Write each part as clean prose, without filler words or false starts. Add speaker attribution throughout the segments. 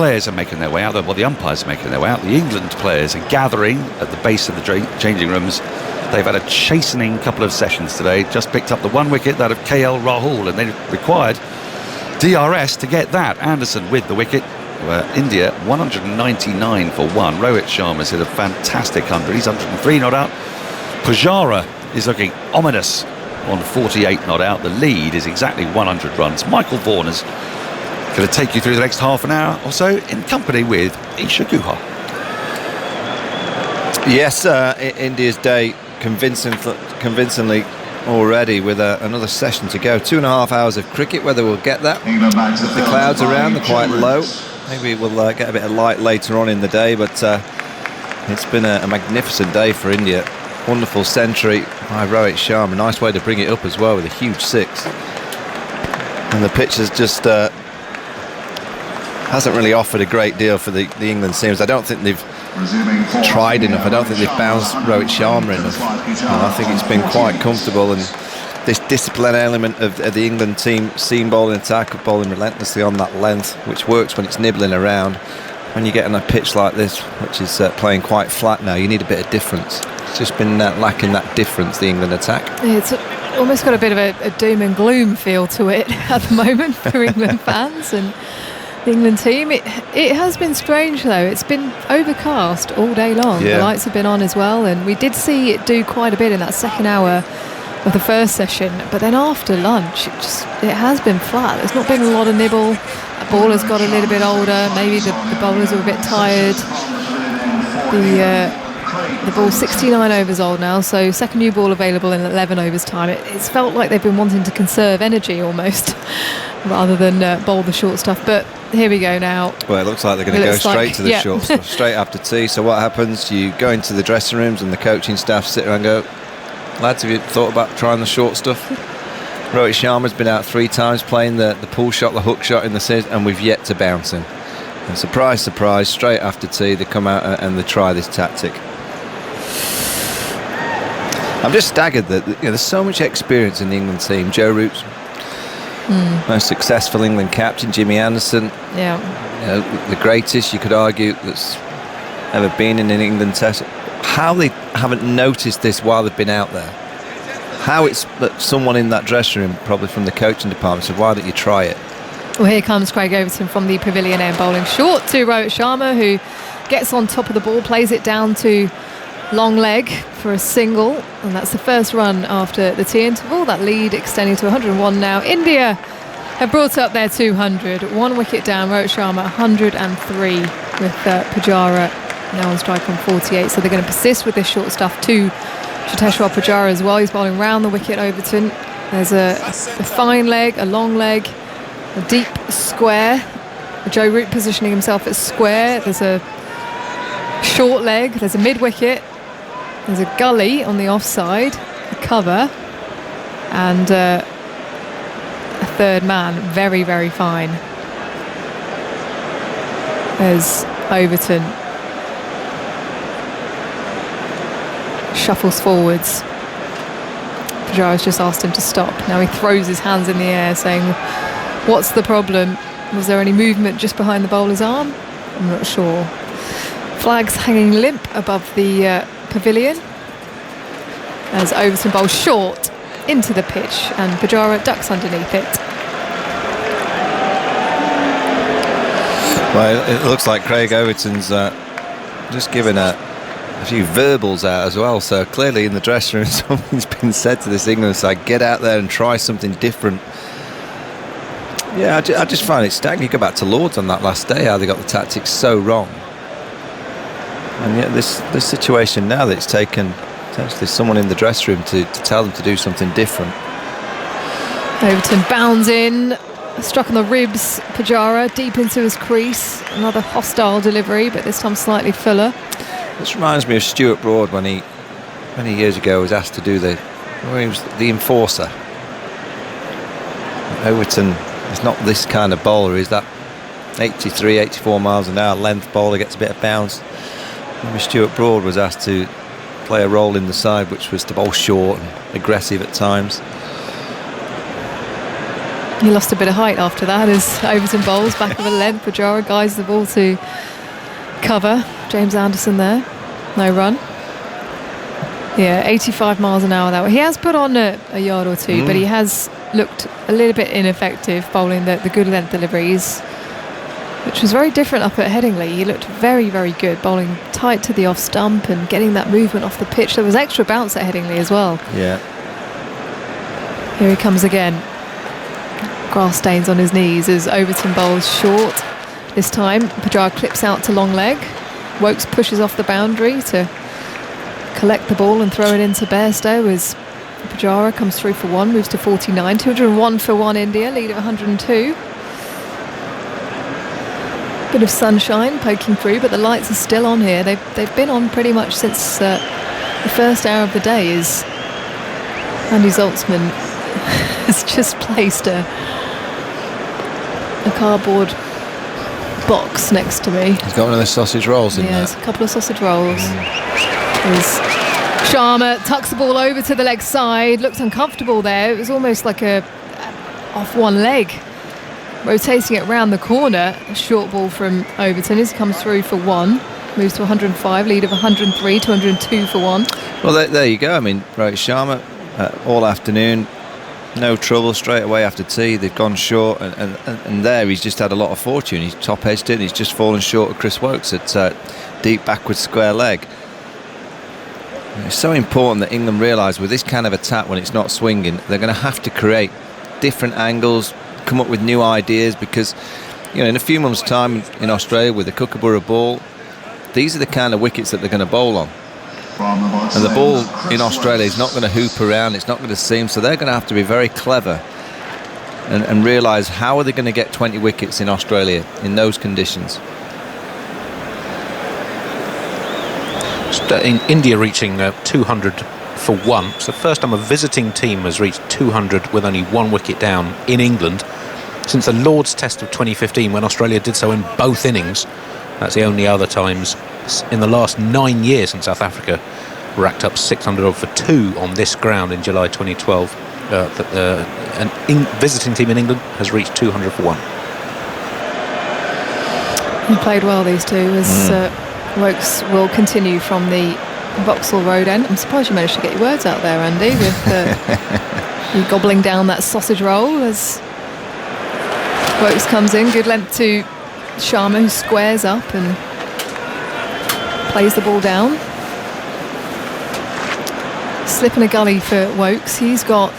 Speaker 1: players are making their way out. Well, the umpires are making their way out. The England players are gathering at the base of the changing rooms. They've had a chastening couple of sessions today. Just picked up the one wicket, that of KL Rahul, and they required DRS to get that. Anderson with the wicket. India 199 for one. Rohit Sharma's hit a fantastic 100. He's 103 not out. Pujara is looking ominous on 48 not out. The lead is exactly 100 runs. Michael Vaughan is going to take you through the next half an hour or so in company with Isha Guha.
Speaker 2: Yes, India's day convincingly already with another session to go. 2.5 hours of cricket, whether we'll get that. The clouds around, they're quite low. Maybe we'll get a bit of light later on in the day, but it's been a magnificent day for India. Wonderful century by Rohit Sharma. Nice way to bring it up as well with a huge six. And the pitch has just hasn't really offered a great deal for the England teams. I don't think they've tried enough. I don't think they've bounced Rohit Sharma enough. I think it's been quite comfortable, and this discipline element of the England team, seam bowling attack, bowling relentlessly on that length, which works when it's nibbling around. When you get on a pitch like this, which is playing quite flat now, you need a bit of difference. It's just been lacking that difference, the England attack.
Speaker 3: It's almost got a bit of a doom and gloom feel to it at the moment for England fans and the England team. It has been strange though. It's been overcast all day long. The lights have been on as well, and we did see it do quite a bit in that second hour of the first session, but then after lunch it has been flat. There's not been a lot of nibble. The ball has got a little bit older. Maybe the bowlers are a bit tired. The ball's 69 overs old now, so second new ball available in 11 overs time. It's felt like they've been wanting to conserve energy almost rather than bowl the short stuff, but here we go now.
Speaker 2: Well, it looks like they're going to go straight to the short stuff, straight after tea. So what happens? You go into the dressing rooms and the coaching staff sit around and go, lads, have you thought about trying the short stuff? Rohit Sharma's been out 3 times playing the pull shot, the hook shot in the series, and we've yet to bounce him. And surprise, surprise, straight after tea they come out and they try this tactic. I'm just staggered that there's so much experience in the England team. Joe Root's most successful England captain, Jimmy Anderson, the greatest, you could argue, that's ever been in an England test. How they haven't noticed this while they've been out there. How it's that someone in that dressing room, probably from the coaching department, said, why don't you try it?
Speaker 3: Well, here comes Craig Overton from the pavilion end, bowling short to Rohit Sharma, who gets on top of the ball, plays it down to long leg for a single, and that's the first run after the tea interval. That lead extending to 101 now. India have brought up their 200. 1 wicket down. Rohit Sharma 103 with Pujara now on strike on 48. So they're going to persist with this short stuff to Cheteshwar Pujara as well. He's bowling round the wicket, Overton. There's a fine leg, a long leg, a deep square. Joe Root positioning himself at square. There's a short leg. There's a mid wicket. There's a gully on the offside, a cover, and a third man. Very, very fine. There's Overton. Shuffles forwards. Pujara's just asked him to stop. Now he throws his hands in the air saying, what's the problem? Was there any movement just behind the bowler's arm? I'm not sure. Flags hanging limp above the pavilion as Overton bowls short into the pitch and Pujara ducks underneath it.
Speaker 2: Well, it looks like Craig Overton's just given a few verbals out as well, so clearly in the dressing room something's been said to this England side, get out there and try something different. Yeah, I just find it staggering. You go back to Lords on that last day, how they got the tactics so wrong. And yet this situation now that it's taken potentially someone in the dressing room to tell them to do something different.
Speaker 3: Overton bounds in, struck on the ribs, Pujara deep into his crease. Another hostile delivery, but this time slightly fuller.
Speaker 2: This reminds me of Stuart Broad when he many years ago was asked to do he was the enforcer. Overton is not this kind of bowler. He's that 83, 84 miles an hour length bowler, gets a bit of bounce. Maybe Stuart Broad was asked to play a role in the side, which was to bowl short and aggressive at times.
Speaker 3: He lost a bit of height after that as Overton bowls back of a length. Pujara guides the ball to cover. James Anderson there. No run. Yeah, 85 miles an hour that way. He has put on a yard or two, but he has looked a little bit ineffective bowling the good length deliveries, which was very different up at Headingley. He looked very, very good, bowling tight to the off stump and getting that movement off the pitch. There was extra bounce at Headingley as well.
Speaker 2: Yeah.
Speaker 3: Here he comes again. Grass stains on his knees as Overton bowls short. This time, Pujara clips out to long leg. Woakes pushes off the boundary to collect the ball and throw it into Bairstow as Pujara comes through for one, moves to 49. 201 for one India, lead of 102. Bit of sunshine poking through, but the lights are still on here. They've been on pretty much since the first hour of the day as Andy Zaltzman has just placed a cardboard box next to me.
Speaker 2: He's got one of the sausage rolls in there.
Speaker 3: Yes, a couple of sausage rolls. As Sharma tucks the ball over to the leg side, looked uncomfortable there. It was almost like a off one leg, rotating it round the corner. A short ball from Overton as he comes through for one, moves to 105, lead of 103, 202 for one.
Speaker 2: Well, there you go. I mean, Rohit Sharma all afternoon, no trouble straight away after tea. They've gone short, and there he's just had a lot of fortune. He's top edged it, and he's just fallen short of Chris Woakes at deep backward square leg. It's so important that England realise with this kind of attack, when it's not swinging, they're going to have to create different angles, come up with new ideas, because in a few months' time in Australia with the Kookaburra ball, these are the kind of wickets that they're going to bowl on. And the ball in Australia is not going to hoop around, it's not going to seam, so they're going to have to be very clever and realise how are they going to get 20 wickets in Australia in those conditions.
Speaker 4: In India reaching 200 for one. It's the first time a visiting team has reached 200 with only one wicket down in England since the Lord's Test of 2015, when Australia did so in both innings. That's the only other times in the last 9 years since South Africa racked up 600 odd for two on this ground in July 2012. Visiting team in England has reached 200 for one.
Speaker 3: He played well, these two, as Woakes will continue from the Vauxhall Road end. I'm surprised you managed to get your words out there, Andy, with you gobbling down that sausage roll as Woakes comes in. Good length to Sharma, who squares up and plays the ball down. Slip in a gully for Woakes. He's got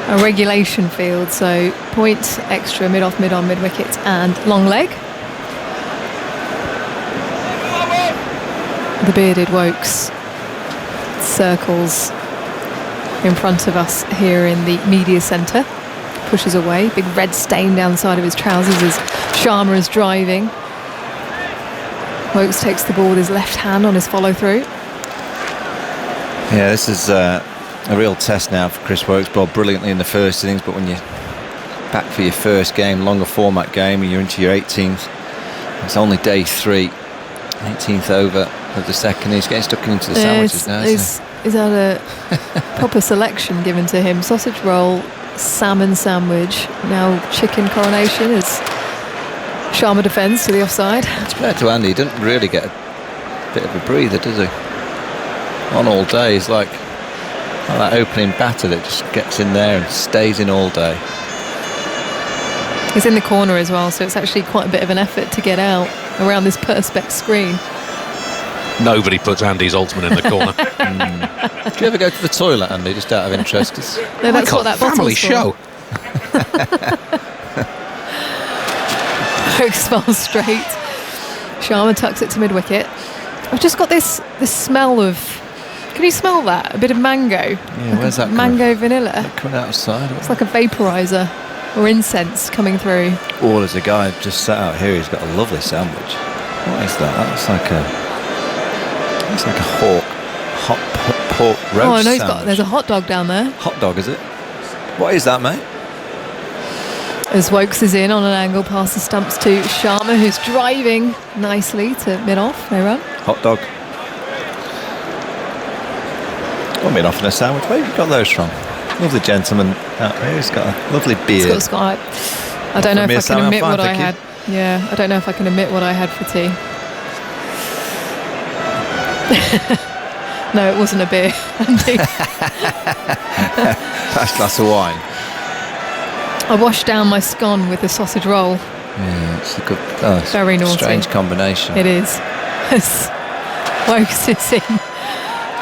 Speaker 3: a regulation field, so point extra, mid-off, mid-on, mid-wicket and long leg. The bearded Woakes circles in front of us here in the media centre. Pushes away, big red stain down the side of his trousers as Sharma is driving. Woakes takes the ball with his left hand on his follow through.
Speaker 2: Yeah, this is a real test now for Chris Woakes. Bowled brilliantly in the first innings, but when you're back for your first game, longer format game, and you're into your 18th, it's only day 3, 18th over of the second. He's getting stuck into the sandwiches now, isn't he?
Speaker 3: He's had a proper selection given to him. Sausage roll, salmon sandwich, now chicken coronation as Sharma defends to the offside.
Speaker 2: Compared to Andy, he doesn't really get a bit of a breather, does he? On all day, he's like that opening batter that just gets in there and stays in all day.
Speaker 3: He's in the corner as well, so it's actually quite a bit of an effort to get out around this perspex screen.
Speaker 4: Nobody puts Andy Zaltzman in the corner.
Speaker 2: Do you ever go to the toilet, Andy, just out of interest?
Speaker 3: No, that's what that
Speaker 4: family
Speaker 3: bottle's
Speaker 4: show.
Speaker 3: Woakes falls straight. Sharma tucks it to mid-wicket. I've just got this smell of... Can you smell that? A bit of mango.
Speaker 2: Yeah, where's that
Speaker 3: mango vanilla.
Speaker 2: coming outside?
Speaker 3: It's like a vaporizer or incense coming through.
Speaker 2: Oh, there's a guy just sat out here. He's got a lovely sandwich. What is that? That's like a hot pork roast.
Speaker 3: Oh, I know
Speaker 2: sandwich.
Speaker 3: there's a hot dog down there.
Speaker 2: Hot dog, is it? What is that, mate?
Speaker 3: As Woakes is in on an angle past the stumps to Sharma, who's driving nicely to mid-off. No run.
Speaker 2: Hot dog. Oh, mid-off and a sandwich. Where have you got those from? Lovely gentleman out here. He's got a lovely
Speaker 3: It's
Speaker 2: beard.
Speaker 3: got a sky. I don't know
Speaker 2: From
Speaker 3: if I
Speaker 2: here,
Speaker 3: can
Speaker 2: Sam, I'm
Speaker 3: admit
Speaker 2: fine,
Speaker 3: what I
Speaker 2: thank you.
Speaker 3: had. Yeah, I don't know if I can admit what I had for tea. No, it wasn't a beer, Andy.
Speaker 2: Nice glass of wine.
Speaker 3: I washed down my scone with the sausage roll.
Speaker 2: Yeah, it's a good,
Speaker 3: Very naughty.
Speaker 2: strange combination.
Speaker 3: It is. Wokes it in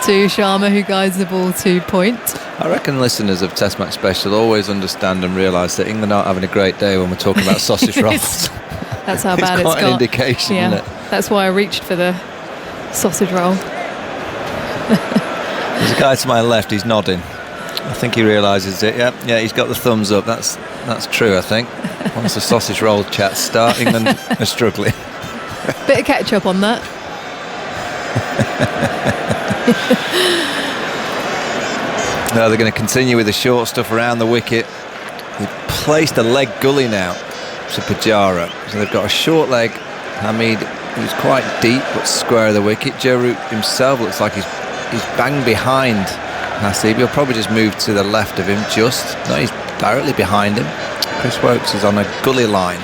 Speaker 3: to Sharma, who guides the ball to point.
Speaker 2: I reckon listeners of Test Match Special always understand and realise that England aren't having a great day when we're talking about sausage rolls.
Speaker 3: That's how
Speaker 2: It's
Speaker 3: bad
Speaker 2: quite
Speaker 3: it's
Speaker 2: an
Speaker 3: got.
Speaker 2: indication,
Speaker 3: Yeah,
Speaker 2: isn't it?
Speaker 3: that's why I reached for the sausage roll.
Speaker 2: There's a guy to my left, he's nodding. I think he realises it. Yeah, he's got the thumbs up. That's true, I think. Once the sausage roll chats start, England are struggling.
Speaker 3: Bit of ketchup on that.
Speaker 2: No, they're going to continue with the short stuff around the wicket. They've placed a leg gully now to Pujara. So they've got a short leg. Hamid, who's quite deep but square of the wicket. Joe Root himself looks like he's bang behind Hasib. He'll probably just move to the left of him No, he's directly behind him. Chris Wokes is on a gully line.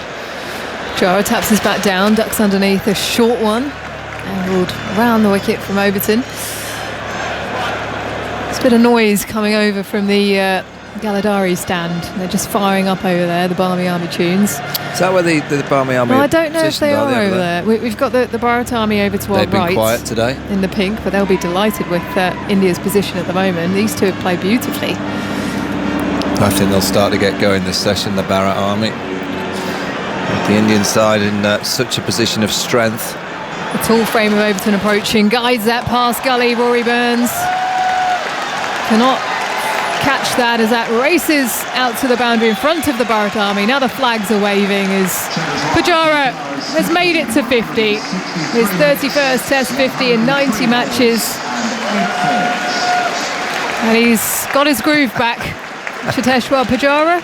Speaker 3: Jara taps his bat down, ducks underneath a short one, angled round the wicket from Overton. There's a bit of noise coming over from the Galadari stand. They're just firing up over there, the Barmy Army tunes.
Speaker 2: Is that where the Barmy Army
Speaker 3: No, I don't know if they
Speaker 2: positioned,
Speaker 3: are over there. We've got the Bharat Army over to our
Speaker 2: They've been
Speaker 3: right
Speaker 2: quiet today.
Speaker 3: in the pink, but they'll be delighted with India's position at the moment. These two have played beautifully.
Speaker 2: I think they'll start to get going this session, the Bharat Army. With the Indian side in such a position of strength.
Speaker 3: The tall frame of Overton approaching, guides that past gully. Rory Burns cannot catch that as that races out to the boundary in front of the Bharat Army. Now the flags are waving as Pujara has made it to 50. His 31st Test 50 in 90 matches. And he's got his groove back. Cheteshwar Pujara.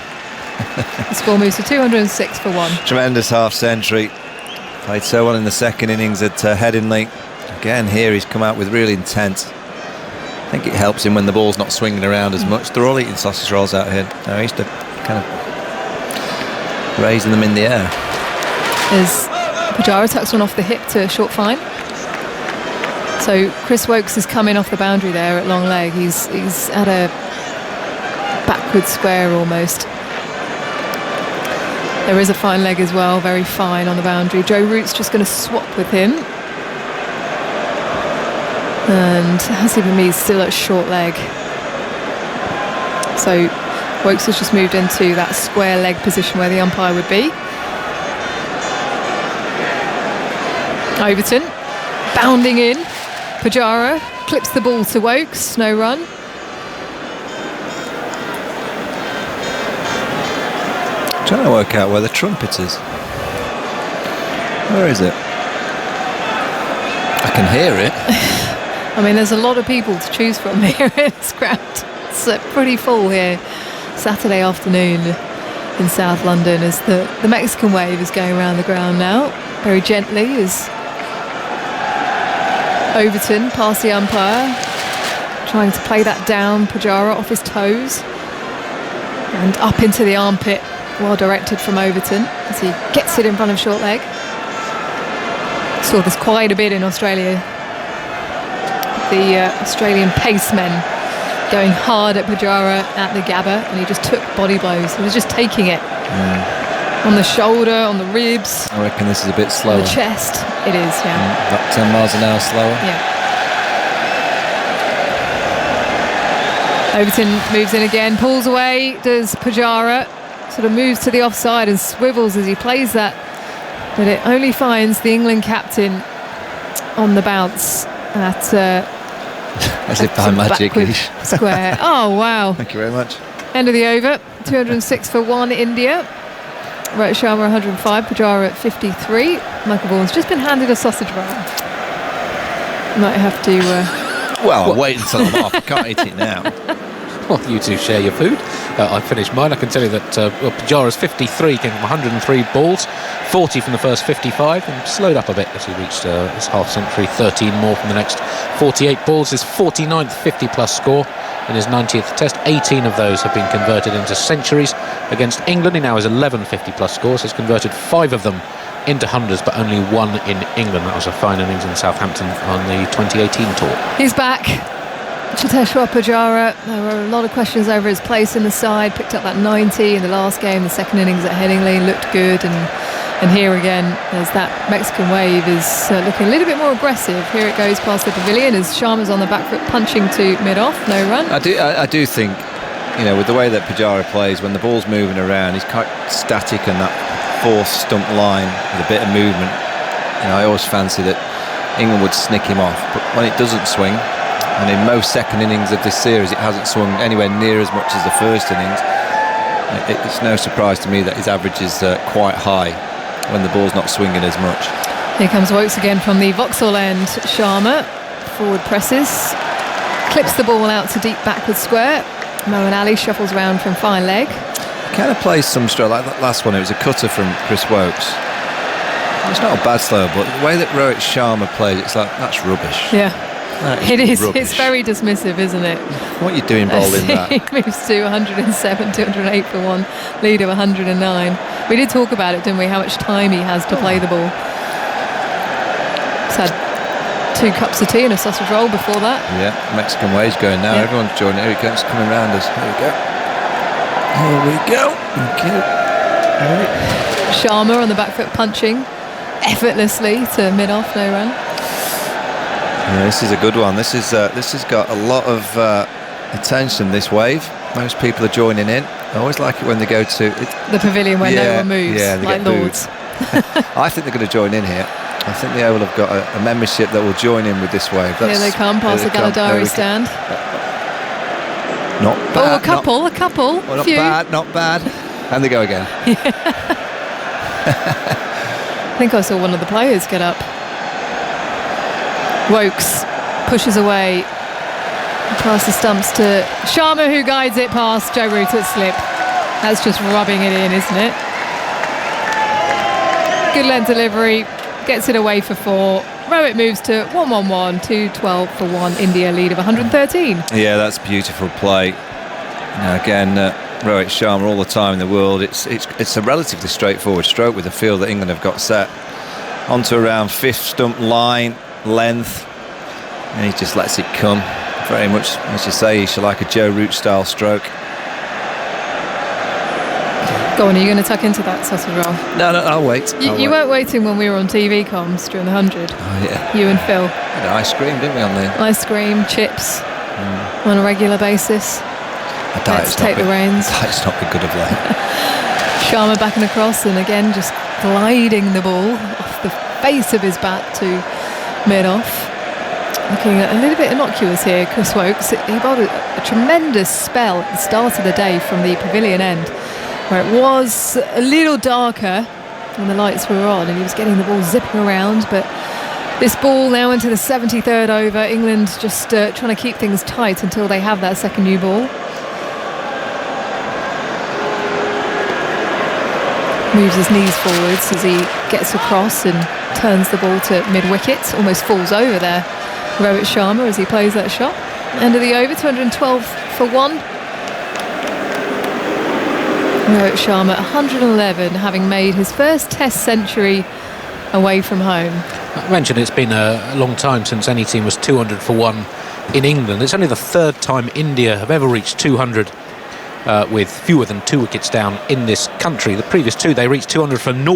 Speaker 3: The score moves to 206 for 1.
Speaker 2: Tremendous half century. Played so well in the second innings at Headingley. Again here he's come out with real intent. I think it helps him when the ball's not swinging around as much. They're all eating sausage rolls out here. Now he's to kind of raising them in the air.
Speaker 3: As Pujara tucks one off the hip to short fine. So Chris Wokes is coming off the boundary there at long leg. He's at a backward square almost. There is a fine leg as well, very fine on the boundary. Joe Root's just going to swap with him. And Hasib Hamid's still at short leg. So Wokes has just moved into that square leg position where the umpire would be. Overton bounding in. Pujara clips the ball to Wokes, no run.
Speaker 2: Trying to work out where the trumpet is. Where is it? I can hear it.
Speaker 3: I mean, there's a lot of people to choose from here in this ground. It's pretty full here Saturday afternoon in South London as the Mexican wave is going around the ground now, very gently as Overton past the umpire, trying to play that down. Pujara off his toes and up into the armpit, well directed from Overton as he gets it in front of short leg. Saw this quite a bit in Australia. The Australian pacemen going hard at Pujara at the Gabba, and he just took body blows. He was just taking it on the shoulder, on the ribs,
Speaker 2: I reckon this is a bit
Speaker 3: on
Speaker 2: slower.
Speaker 3: the chest. It is, yeah.
Speaker 2: About 10 miles an hour slower.
Speaker 3: Yeah. Overton moves in again, pulls away, does Pujara, sort of moves to the offside and swivels as he plays that, but it only finds the England captain on the bounce at
Speaker 2: As if by
Speaker 3: some
Speaker 2: magic.
Speaker 3: backward square. Oh wow.
Speaker 2: Thank you very much.
Speaker 3: End of the over, 206 for 1 India. Rohit Sharma 105, Pujara at 53. Michael Vaughan's just been handed a sausage roll. Might have to
Speaker 2: Well, I'll wait until I'm off. I can't eat it now.
Speaker 4: Well, you two share your food. I finished mine. I can tell you that Pujara's 53 came from 103 balls, 40 from the first 55, and slowed up a bit as he reached his half century. 13 more from the next 48 balls. His 49th 50-plus score in his 90th test. 18 of those have been converted into centuries against England. He now has 11 50-plus scores. Has converted 5 of them into hundreds, but only 1 in England. That was a fine innings in Southampton on the 2018 tour.
Speaker 3: He's back. Cheteshwar Pujara. There were a lot of questions over his place in the side. Picked up that 90 in the last game, the second innings at Headingley, looked good, and here again, there's that Mexican wave is looking a little bit more aggressive. Here it goes past the pavilion as Sharma's on the back foot, punching to mid-off, no run.
Speaker 2: I do think, with the way that Pujara plays, when the ball's moving around, he's quite static on that fourth stump line with a bit of movement. I always fancy that England would snick him off, but when it doesn't swing, and in most second innings of this series it hasn't swung anywhere near as much as the first innings, it's no surprise to me that his average is quite high when the ball's not swinging as much.
Speaker 3: Here comes Woakes again from the Vauxhall end. Sharma forward presses, clips the ball out to deep backward square. Moeen Ali shuffles round from fine leg.
Speaker 2: Kind of plays some stroke like that last one. It was a cutter from Chris Woakes. It's not a bad slow, but the way that Rohit Sharma plays, it's like, that's rubbish.
Speaker 3: Yeah, it is.
Speaker 2: Rubbish.
Speaker 3: It's very dismissive, isn't it?
Speaker 2: What are you doing bowling that?
Speaker 3: He moves to 107, 208 for 1, lead of 109. We did talk about it, didn't we? How much time he has to play the ball. He's had 2 cups of tea and a sausage roll before that.
Speaker 2: Yeah, Mexican wage going now.
Speaker 3: Yeah.
Speaker 2: Everyone's joining. Here he comes, coming round us. Here we go. Here we go. Okay.
Speaker 3: Sharma on the back foot, punching effortlessly to mid-off, no run.
Speaker 2: Yeah, this is a good one. This has got a lot of attention, this wave. Most people are joining in. I always like it when they go to
Speaker 3: The pavilion where no one moves,
Speaker 2: yeah, they
Speaker 3: like
Speaker 2: get booed.
Speaker 3: Lords.
Speaker 2: I think they're going to join in here. I think the Oval have got a membership that will join in with this wave.
Speaker 3: Here they come past the Galadari stand.
Speaker 2: Not bad.
Speaker 3: Oh, a couple.
Speaker 2: Well, not
Speaker 3: few.
Speaker 2: not bad. And they go again.
Speaker 3: I think I saw one of the players get up. Woakes pushes away past the stumps to Sharma, who guides it past Joe Root at slip. That's just rubbing it in, isn't it? Good length delivery, gets it away for 4. Rohit moves to 1-1-1, 2-12 for 1. India lead of 113.
Speaker 2: Yeah, that's beautiful play. Again, Rohit Sharma all the time in the world. It's a relatively straightforward stroke with the field that England have got set. Onto around 5th stump line, length, and he just lets it come. Very much, as you say, he's like a Joe Root style stroke.
Speaker 3: Go on, are you going to tuck into that sausage roll?
Speaker 2: No, I'll wait.
Speaker 3: You weren't waiting when we were on TV comms during the 100.
Speaker 2: Oh, yeah.
Speaker 3: You and Phil.
Speaker 2: We had ice cream, didn't we, on the
Speaker 3: Ice cream, chips on a regular basis. Let's take the reins.
Speaker 2: Diet's not been good of late.
Speaker 3: Sharma backing across and again just gliding the ball off the face of his bat to mid-off. Looking a little bit innocuous here, Chris Woakes. He bowled a tremendous spell at the start of the day from the pavilion end, where it was a little darker when the lights were on and he was getting the ball zipping around. But this ball now into the 73rd over, England just trying to keep things tight until they have that second new ball. Moves his knees forwards as he gets across and turns the ball to mid-wicket. Almost falls over there, Rohit Sharma, as he plays that shot. End of the over, 212 for 1. Rohit Sharma, 111, having made his first Test century away from home.
Speaker 4: I mentioned it's been a long time since any team was 200 for 1 in England. It's only the 3rd time India have ever reached 200 with fewer than 2 wickets down in this country. The previous 2 they reached 200 for 0.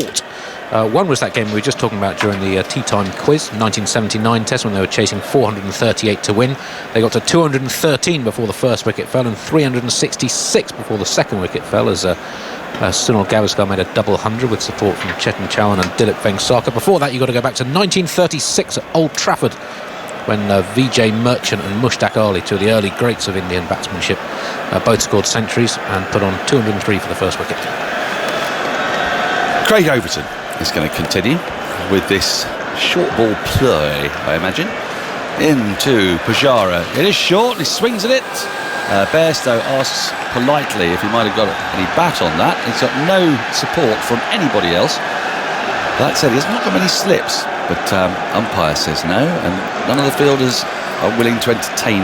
Speaker 4: One was that game we were just talking about during the tea time quiz, 1979 Test, when they were chasing 438 to win. They got to 213 before the first wicket fell and 366 before the second wicket fell, as Sunil Gavaskar made a double 100 with support from Chetan Chauhan and Dilip Vengsarkar. Before that, you've got to go back to 1936 at Old Trafford, when Vijay Merchant and Mushtaq Ali, 2 of the early greats of Indian batsmanship, both scored centuries and put on 203 for the first wicket.
Speaker 1: Craig Overton is going to continue with this short ball play, I imagine, into Pujara. It is short, he swings at it, Bairstow asks politely if he might have got any bat on that. He's got no support from anybody else. That said, he has not got many slips, but umpire says no, and none of the fielders are willing to entertain.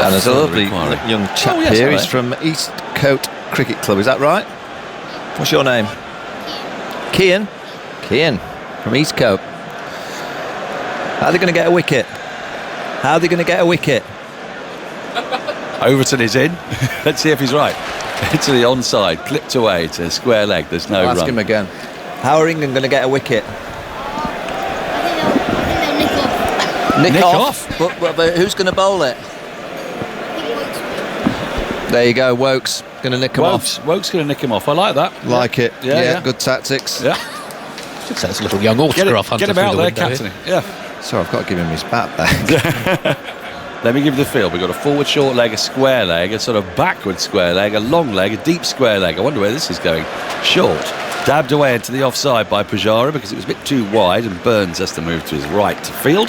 Speaker 2: And there's a
Speaker 1: further
Speaker 2: lovely
Speaker 1: inquiry.
Speaker 2: young chap
Speaker 1: Oh, yes,
Speaker 2: here.
Speaker 1: hello.
Speaker 2: He's from Eastcote Cricket Club. Is that right? What's your name? Kian. Kian from Eastcote. How are they going to get a wicket? How are they going to get a wicket?
Speaker 1: Overton is in. Let's see if he's right. Into the onside, clipped away to square leg. There's no
Speaker 2: I'll
Speaker 1: run.
Speaker 2: ask him again. How are England going to get a wicket?
Speaker 1: Nick off.
Speaker 2: But who's going to bowl it? There you go, Wokes going to nick him off.
Speaker 1: Woke's going to nick him off. I like that.
Speaker 2: Like it.
Speaker 1: Yeah, yeah.
Speaker 2: Good tactics.
Speaker 1: Yeah.
Speaker 4: Should say it's a little young autograph hunter
Speaker 1: Get him
Speaker 4: through
Speaker 1: out
Speaker 4: the
Speaker 1: there,
Speaker 4: window
Speaker 1: captain.
Speaker 4: here.
Speaker 1: Yeah.
Speaker 2: So I've got to give him his bat back.
Speaker 1: Let me give you the field. We've got a forward short leg, a square leg, a sort of backward square leg, a long leg, a deep square leg. I wonder where this is going. Short. Dabbed away into the offside by Pujara because it was a bit too wide, and Burns has to move to his right to field.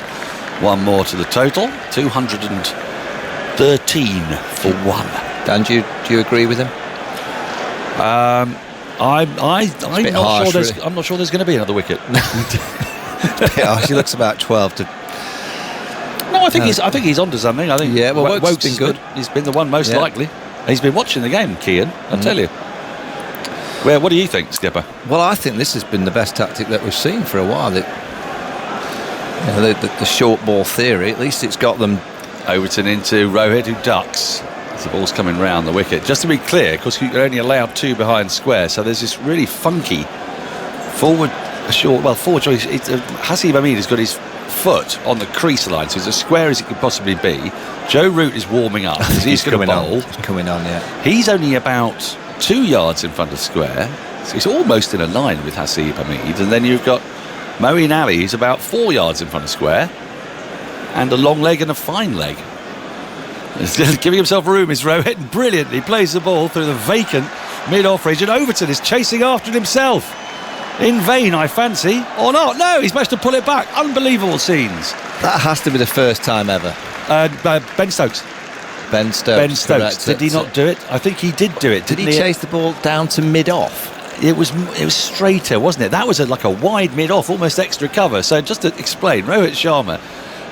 Speaker 1: One more to the total. 213 for one.
Speaker 2: Dan, do you agree with him?
Speaker 1: I'm
Speaker 2: bit
Speaker 1: not
Speaker 2: harsh,
Speaker 1: sure
Speaker 2: really.
Speaker 1: I'm not sure there's going to be another wicket.
Speaker 2: Yeah, she looks about 12 to...
Speaker 1: No, I think he's onto something. I think
Speaker 2: Yeah, well, Wokes has been
Speaker 1: has
Speaker 2: good.
Speaker 1: He's been the one most
Speaker 2: Yeah.
Speaker 1: likely. He's been watching the game, Kian. I'll tell you. What do you think, Skipper?
Speaker 2: Well, I think this has been the best tactic that we've seen for a while. The short ball theory, at least it's got them...
Speaker 1: Overton into Rohit, who ducks as the ball's coming round the wicket. Just to be clear, because you're only allowed two behind square, so there's this really funky forward choice. Haseeb Hameed has got his foot on the crease line, so it's as square as it could possibly be. Joe Root is warming up because he's going to bowl.
Speaker 2: He's coming on, yeah.
Speaker 1: He's only about 2 yards in front of square, so he's almost in a line with Haseeb Hameed. And then you've got Moeen Ali, who's about 4 yards in front of square, and a long leg and a fine leg. He's giving himself room is Rohit. Brilliant. He plays the ball through the vacant mid-off range, and Overton is chasing after it himself. In vain, I fancy. Or not. No, he's managed to pull it back. Unbelievable scenes.
Speaker 2: That has to be the first time ever.
Speaker 1: Ben Stokes.
Speaker 2: Ben Stokes.
Speaker 1: Ben Stokes.
Speaker 2: correct.
Speaker 1: Did he not do it? I think he did do it.
Speaker 2: Did
Speaker 1: Didn't
Speaker 2: he chase the ball down to mid-off?
Speaker 1: It was straighter, wasn't it? That was like a wide mid-off, almost extra cover. So just to explain, Rohit Sharma,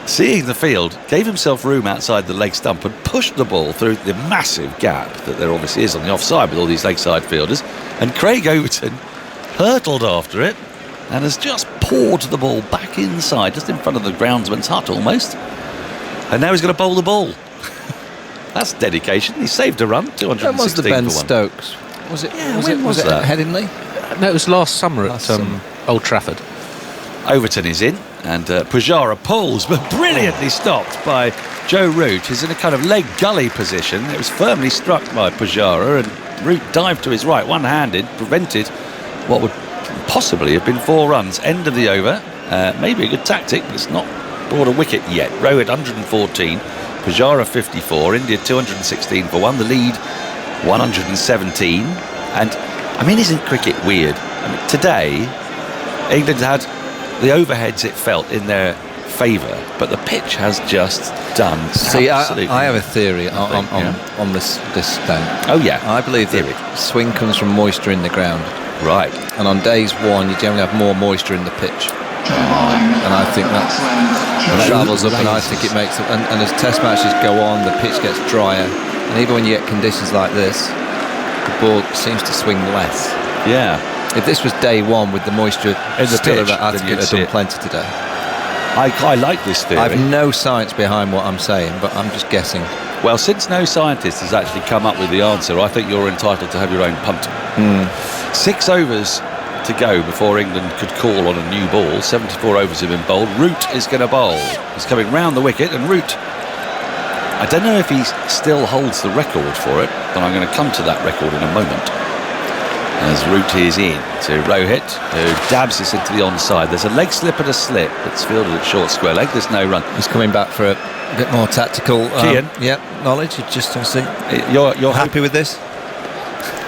Speaker 1: seeing the field, gave himself room outside the leg stump and pushed the ball through the massive gap that there obviously is on the offside with all these leg side fielders. And Craig Overton hurtled after it and has just poured the ball back inside, just in front of the groundsman's hut almost. And now he's going to bowl the ball. That's dedication. He saved a run, 216
Speaker 2: When was the
Speaker 1: for
Speaker 2: Ben
Speaker 1: one.
Speaker 2: Stokes? Was it?
Speaker 1: Yeah,
Speaker 2: was
Speaker 1: when
Speaker 2: it,
Speaker 1: was
Speaker 2: was it
Speaker 1: that?
Speaker 2: at Headingley?
Speaker 4: No, it was last summer at
Speaker 2: summer.
Speaker 4: Old Trafford.
Speaker 1: Overton is in, and Pujara pulls, but brilliantly stopped by Joe Root. He's in a kind of leg gully position. It was firmly struck by Pujara, and Root dived to his right, one-handed, prevented what would possibly have been 4 runs. End of the over. Maybe a good tactic, but it's not brought a wicket yet. Rohit 114, Pujara 54, India 216 for one. The lead 117. And I mean, isn't cricket weird? I mean, today, England had the overheads, it felt, in their favour, but the pitch has just done.
Speaker 2: See,
Speaker 1: absolutely
Speaker 2: I have a theory
Speaker 1: nothing,
Speaker 2: on this Dan.
Speaker 1: Oh yeah,
Speaker 2: I believe
Speaker 1: theory.
Speaker 2: that swing comes from moisture in the ground,
Speaker 1: Right.
Speaker 2: and on days one you generally have more moisture in the pitch, and I think that travels up, and I think it makes and as test matches go on, the pitch gets drier, and even when you get conditions like this, the ball seems to swing less.
Speaker 1: Yeah.
Speaker 2: If this was day one with the moisture
Speaker 1: In the
Speaker 2: still
Speaker 1: pitch,
Speaker 2: around, I
Speaker 1: then
Speaker 2: think
Speaker 1: you'd
Speaker 2: it would
Speaker 1: see
Speaker 2: have done
Speaker 1: it.
Speaker 2: plenty today.
Speaker 1: I like this theory.
Speaker 2: I have no science behind what I'm saying, but I'm just guessing.
Speaker 1: Well, since no scientist has actually come up with the answer, I think you're entitled to have your own punt. 6 overs to go before England could call on a new ball. 74 overs have been bowled. Root is going to bowl. He's coming round the wicket, and Root, I don't know if he still holds the record for it, but I'm going to come to that record in a moment. As Root is in to Rohit, who dabs this into the onside. There's a leg slip and a slip. It's fielded at short square leg. There's no run.
Speaker 2: He's coming back for a bit more tactical
Speaker 1: Kian?
Speaker 2: knowledge. You just to see.
Speaker 1: You're
Speaker 2: Happy with this?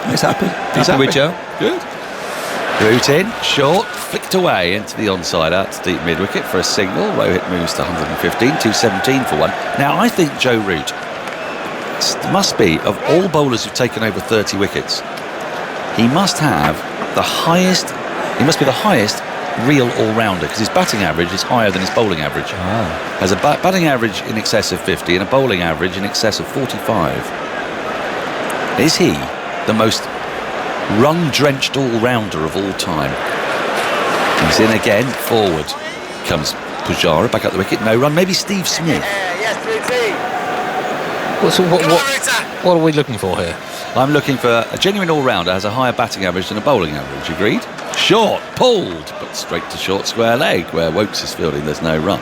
Speaker 2: He's happy.
Speaker 1: He's
Speaker 2: happy with Joe.
Speaker 1: Good. Root in, short, flicked away into the onside out to deep mid-wicket for a single. Rohit moves to 115, 217 for one. Now, I think Joe Root must be, of all bowlers who've taken over 30 wickets, he must have the highest. He must be the highest real all-rounder, because his batting average is higher than his bowling average. Has a batting average in excess of 50 and a bowling average in excess of 45. Is he the most run-drenched all-rounder of all time? He's in again. Forward comes Pujara, back up the wicket. No run. Maybe Steve Smith.
Speaker 4: What are we looking for here?
Speaker 1: I'm looking for a genuine all-rounder, has a higher batting average than a bowling average. Agreed? Short, pulled, but straight to short square leg, where Wokes is fielding. There's no run.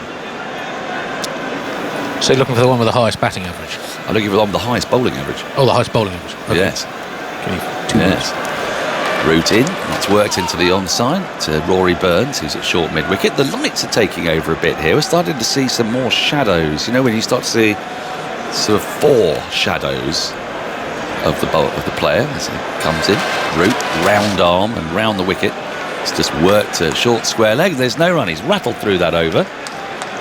Speaker 4: So you're looking for the one with the highest batting average?
Speaker 1: I'm looking for the one with the highest bowling average.
Speaker 4: Oh, the highest bowling average. Okay.
Speaker 1: Yes.
Speaker 4: Give me 2 minutes.
Speaker 1: Root in. That's worked into the onside to Rory Burns, who's at short mid-wicket. The lights are taking over a bit here. We're starting to see some more shadows. You know, when you start to see sort of 4 shadows of the player as he comes in. Root, round arm and round the wicket. It's just worked to short square leg. There's no run. He's rattled through that over.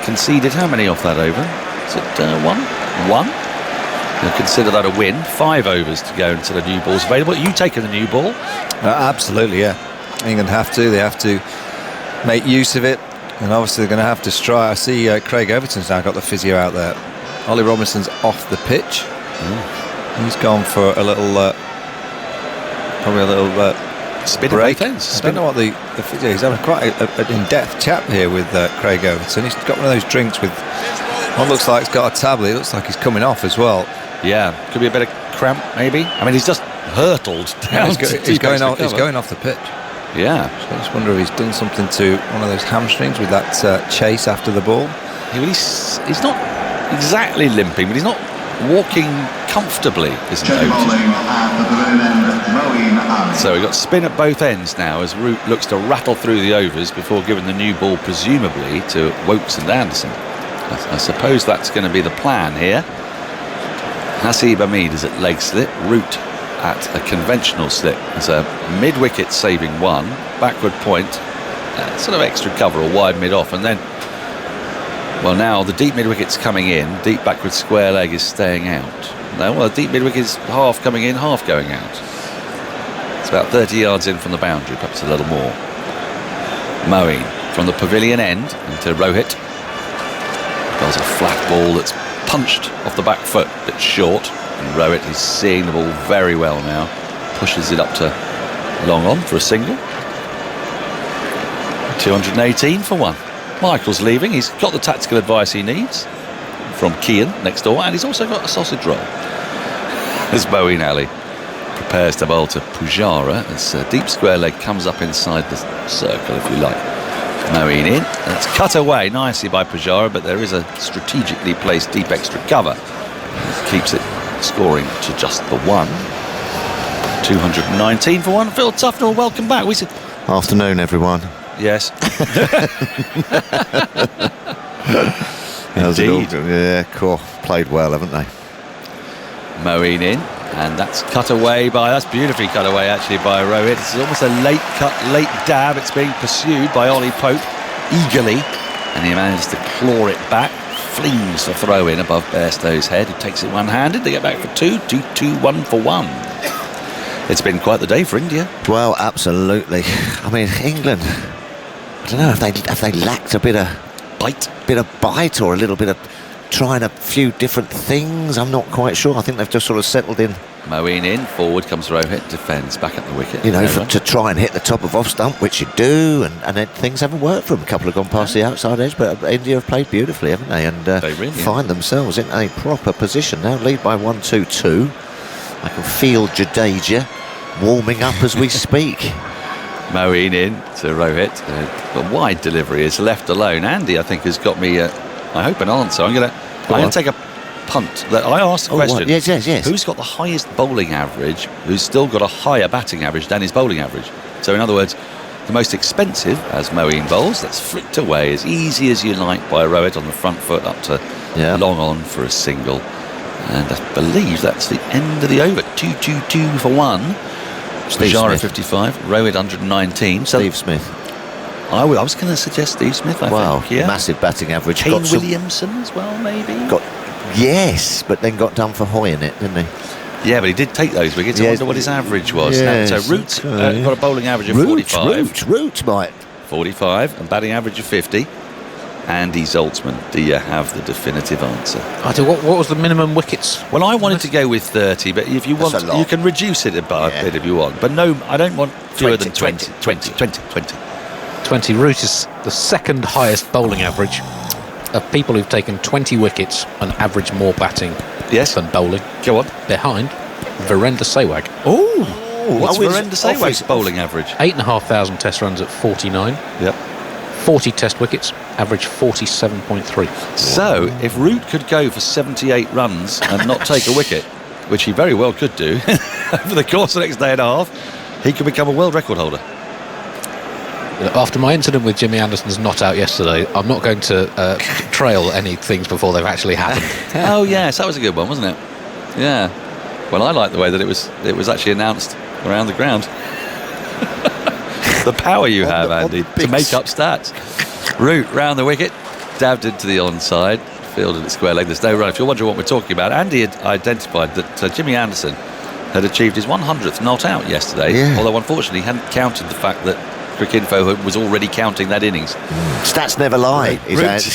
Speaker 1: Conceded how many off that over? Is it 1? 1. You'll consider that a win. 5 overs to go until the new ball's available. Are you taking the new ball?
Speaker 2: Absolutely, yeah. England have to. They have to make use of it, and obviously they're going to have to strike. I see Craig Overton's now got the physio out there. Ollie Robinson's off the pitch. He's gone for a little, probably a little
Speaker 1: Spin
Speaker 2: break.
Speaker 1: at both
Speaker 2: I
Speaker 1: ends.
Speaker 2: don't know what the physio. He's having quite an in-depth chat here with Craig Overton. He's got one of those drinks with what looks like it's got a tablet. It looks like he's coming off as well.
Speaker 1: Yeah, could be a bit of cramp, maybe. I mean, he's just hurtled down.
Speaker 2: He's going off the pitch.
Speaker 1: Yeah.
Speaker 2: So I just wonder if he's done something to one of those hamstrings with that chase after the ball.
Speaker 1: He's not exactly limping, but he's not walking comfortably, isn't he? So we've got spin at both ends now as Root looks to rattle through the overs before giving the new ball presumably to Wokes and Anderson. I suppose that's going to be the plan here. Hasib Hamid is at leg slip, Root at a conventional slip. There's a mid-wicket saving 1, backward point, sort of extra cover or wide mid-off, and then, well, now the deep mid-wicket's coming in, deep backward square leg is staying out. No, well, the deep mid-wicket is half coming in, half going out. It's about 30 yards in from the boundary, perhaps a little more. Moeen from the pavilion end into Rohit. There's a flat ball that's punched off the back foot, a bit short, and Rohit is seeing the ball very well now. Pushes it up to long on for a single. 218 for 1. Michael's leaving. He's got the tactical advice he needs from Kean next door, and he's also got a sausage roll. As Moeen Ali prepares to bowl to Pujara as deep square leg comes up inside the circle, if you like. Moeen in, and it's cut away nicely by Pujara, but there is a strategically placed deep extra cover. Keeps it scoring to just the 1. 219 for 1. Phil Tufnell, welcome back.
Speaker 5: Afternoon, everyone.
Speaker 1: Yes.
Speaker 5: How's it all?
Speaker 1: Indeed.
Speaker 5: Yeah, cool. Played well, haven't they?
Speaker 1: Moeen in, and that's cut away that's beautifully cut away actually by Rohit. It's almost a late cut, late dab. It's being pursued by Ollie Pope eagerly, and he manages to claw it back. Flings the throw in above Bairstow's head, who takes it one-handed. They get back for 2, 1 for 1. It's been quite the day for India.
Speaker 5: Well, absolutely. I mean, England, I don't know if they lacked a bit of bite or a little bit of trying a few different things. I'm not quite sure. I think they've just sort of settled in.
Speaker 1: Moeen in, forward comes Rohit, defends back at the wicket.
Speaker 5: You know, to try and hit the top of off stump, which you do, and then things haven't worked for them. A couple have gone past the outside edge, but India have played beautifully, haven't they? And
Speaker 1: they really
Speaker 5: find themselves in a proper position now. Lead by 1-2-2. I can feel Jadeja warming up as we speak.
Speaker 1: Moeen in to Rohit. A wide delivery is left alone. Andy, I think, has got me, I hope, an answer. I'm going to take a punt. I asked the question.
Speaker 5: Yes.
Speaker 1: Who's got the highest bowling average, who's still got a higher batting average than his bowling average? So, in other words, the most expensive, as Moeen bowls, that's flicked away as easy as you like by Rohit on the front foot up to long on for a single. And I believe that's the end of the over. 2-2-2 for 1. Pujara 55, Rohit 119. So
Speaker 5: Steve Smith.
Speaker 1: I was going to suggest Steve Smith. I think, yeah.
Speaker 5: Massive batting average.
Speaker 1: Kane Williamson as well, maybe.
Speaker 5: Yes, but then got done for hoying it, didn't he?
Speaker 1: Yeah, but he did take those wickets. I
Speaker 5: Yes.
Speaker 1: wonder what his average was.
Speaker 5: Yes,
Speaker 1: So Root
Speaker 5: okay.
Speaker 1: got a bowling average of 45.
Speaker 5: Root, mate.
Speaker 1: 45 and batting average of 50. Andy Zoltzman, do you have the definitive answer?
Speaker 4: I do. What was the minimum wickets?
Speaker 1: Well, I wanted to go with 30, but if you
Speaker 5: That's
Speaker 1: want,
Speaker 5: a lot.
Speaker 1: you can reduce it a
Speaker 5: Yeah.
Speaker 1: bit if you want. But no, I don't want fewer than 20.
Speaker 5: 20.
Speaker 4: 20. Root is the second highest bowling average of people who've taken 20 wickets and average more batting
Speaker 1: Yes,
Speaker 4: than bowling.
Speaker 1: go on.
Speaker 4: Behind Virender Sehwag.
Speaker 1: Oh, what's
Speaker 5: Oh, he's
Speaker 1: Virender
Speaker 5: off
Speaker 1: Sehwag's
Speaker 5: his-
Speaker 1: bowling average?
Speaker 4: 8,500 test runs at 49.
Speaker 1: Yep.
Speaker 4: 40 test wickets, average 47.3.
Speaker 1: So, if Root could go for 78 runs and not take a wicket, which he very well could do, over the course of the next day and a half, he could become a world record holder.
Speaker 4: After my incident with Jimmy Anderson's not out yesterday, I'm not going to trail any things before they've actually happened.
Speaker 1: Oh yes, that was a good one, wasn't it? Yeah. Well, I like the way that it was actually announced around the ground. The power you have,
Speaker 5: on
Speaker 1: Andy,
Speaker 5: the
Speaker 1: to
Speaker 5: big
Speaker 1: make up stats. Root round the wicket, dabbed into the onside, fielded at square leg. There's no run. If you're wondering what we're talking about, Andy had identified that Jimmy Anderson had achieved his 100th not out yesterday,
Speaker 5: Yeah.
Speaker 1: although unfortunately he hadn't counted the fact that Cricinfo was already counting that innings.
Speaker 5: Stats never lie. Is
Speaker 1: Root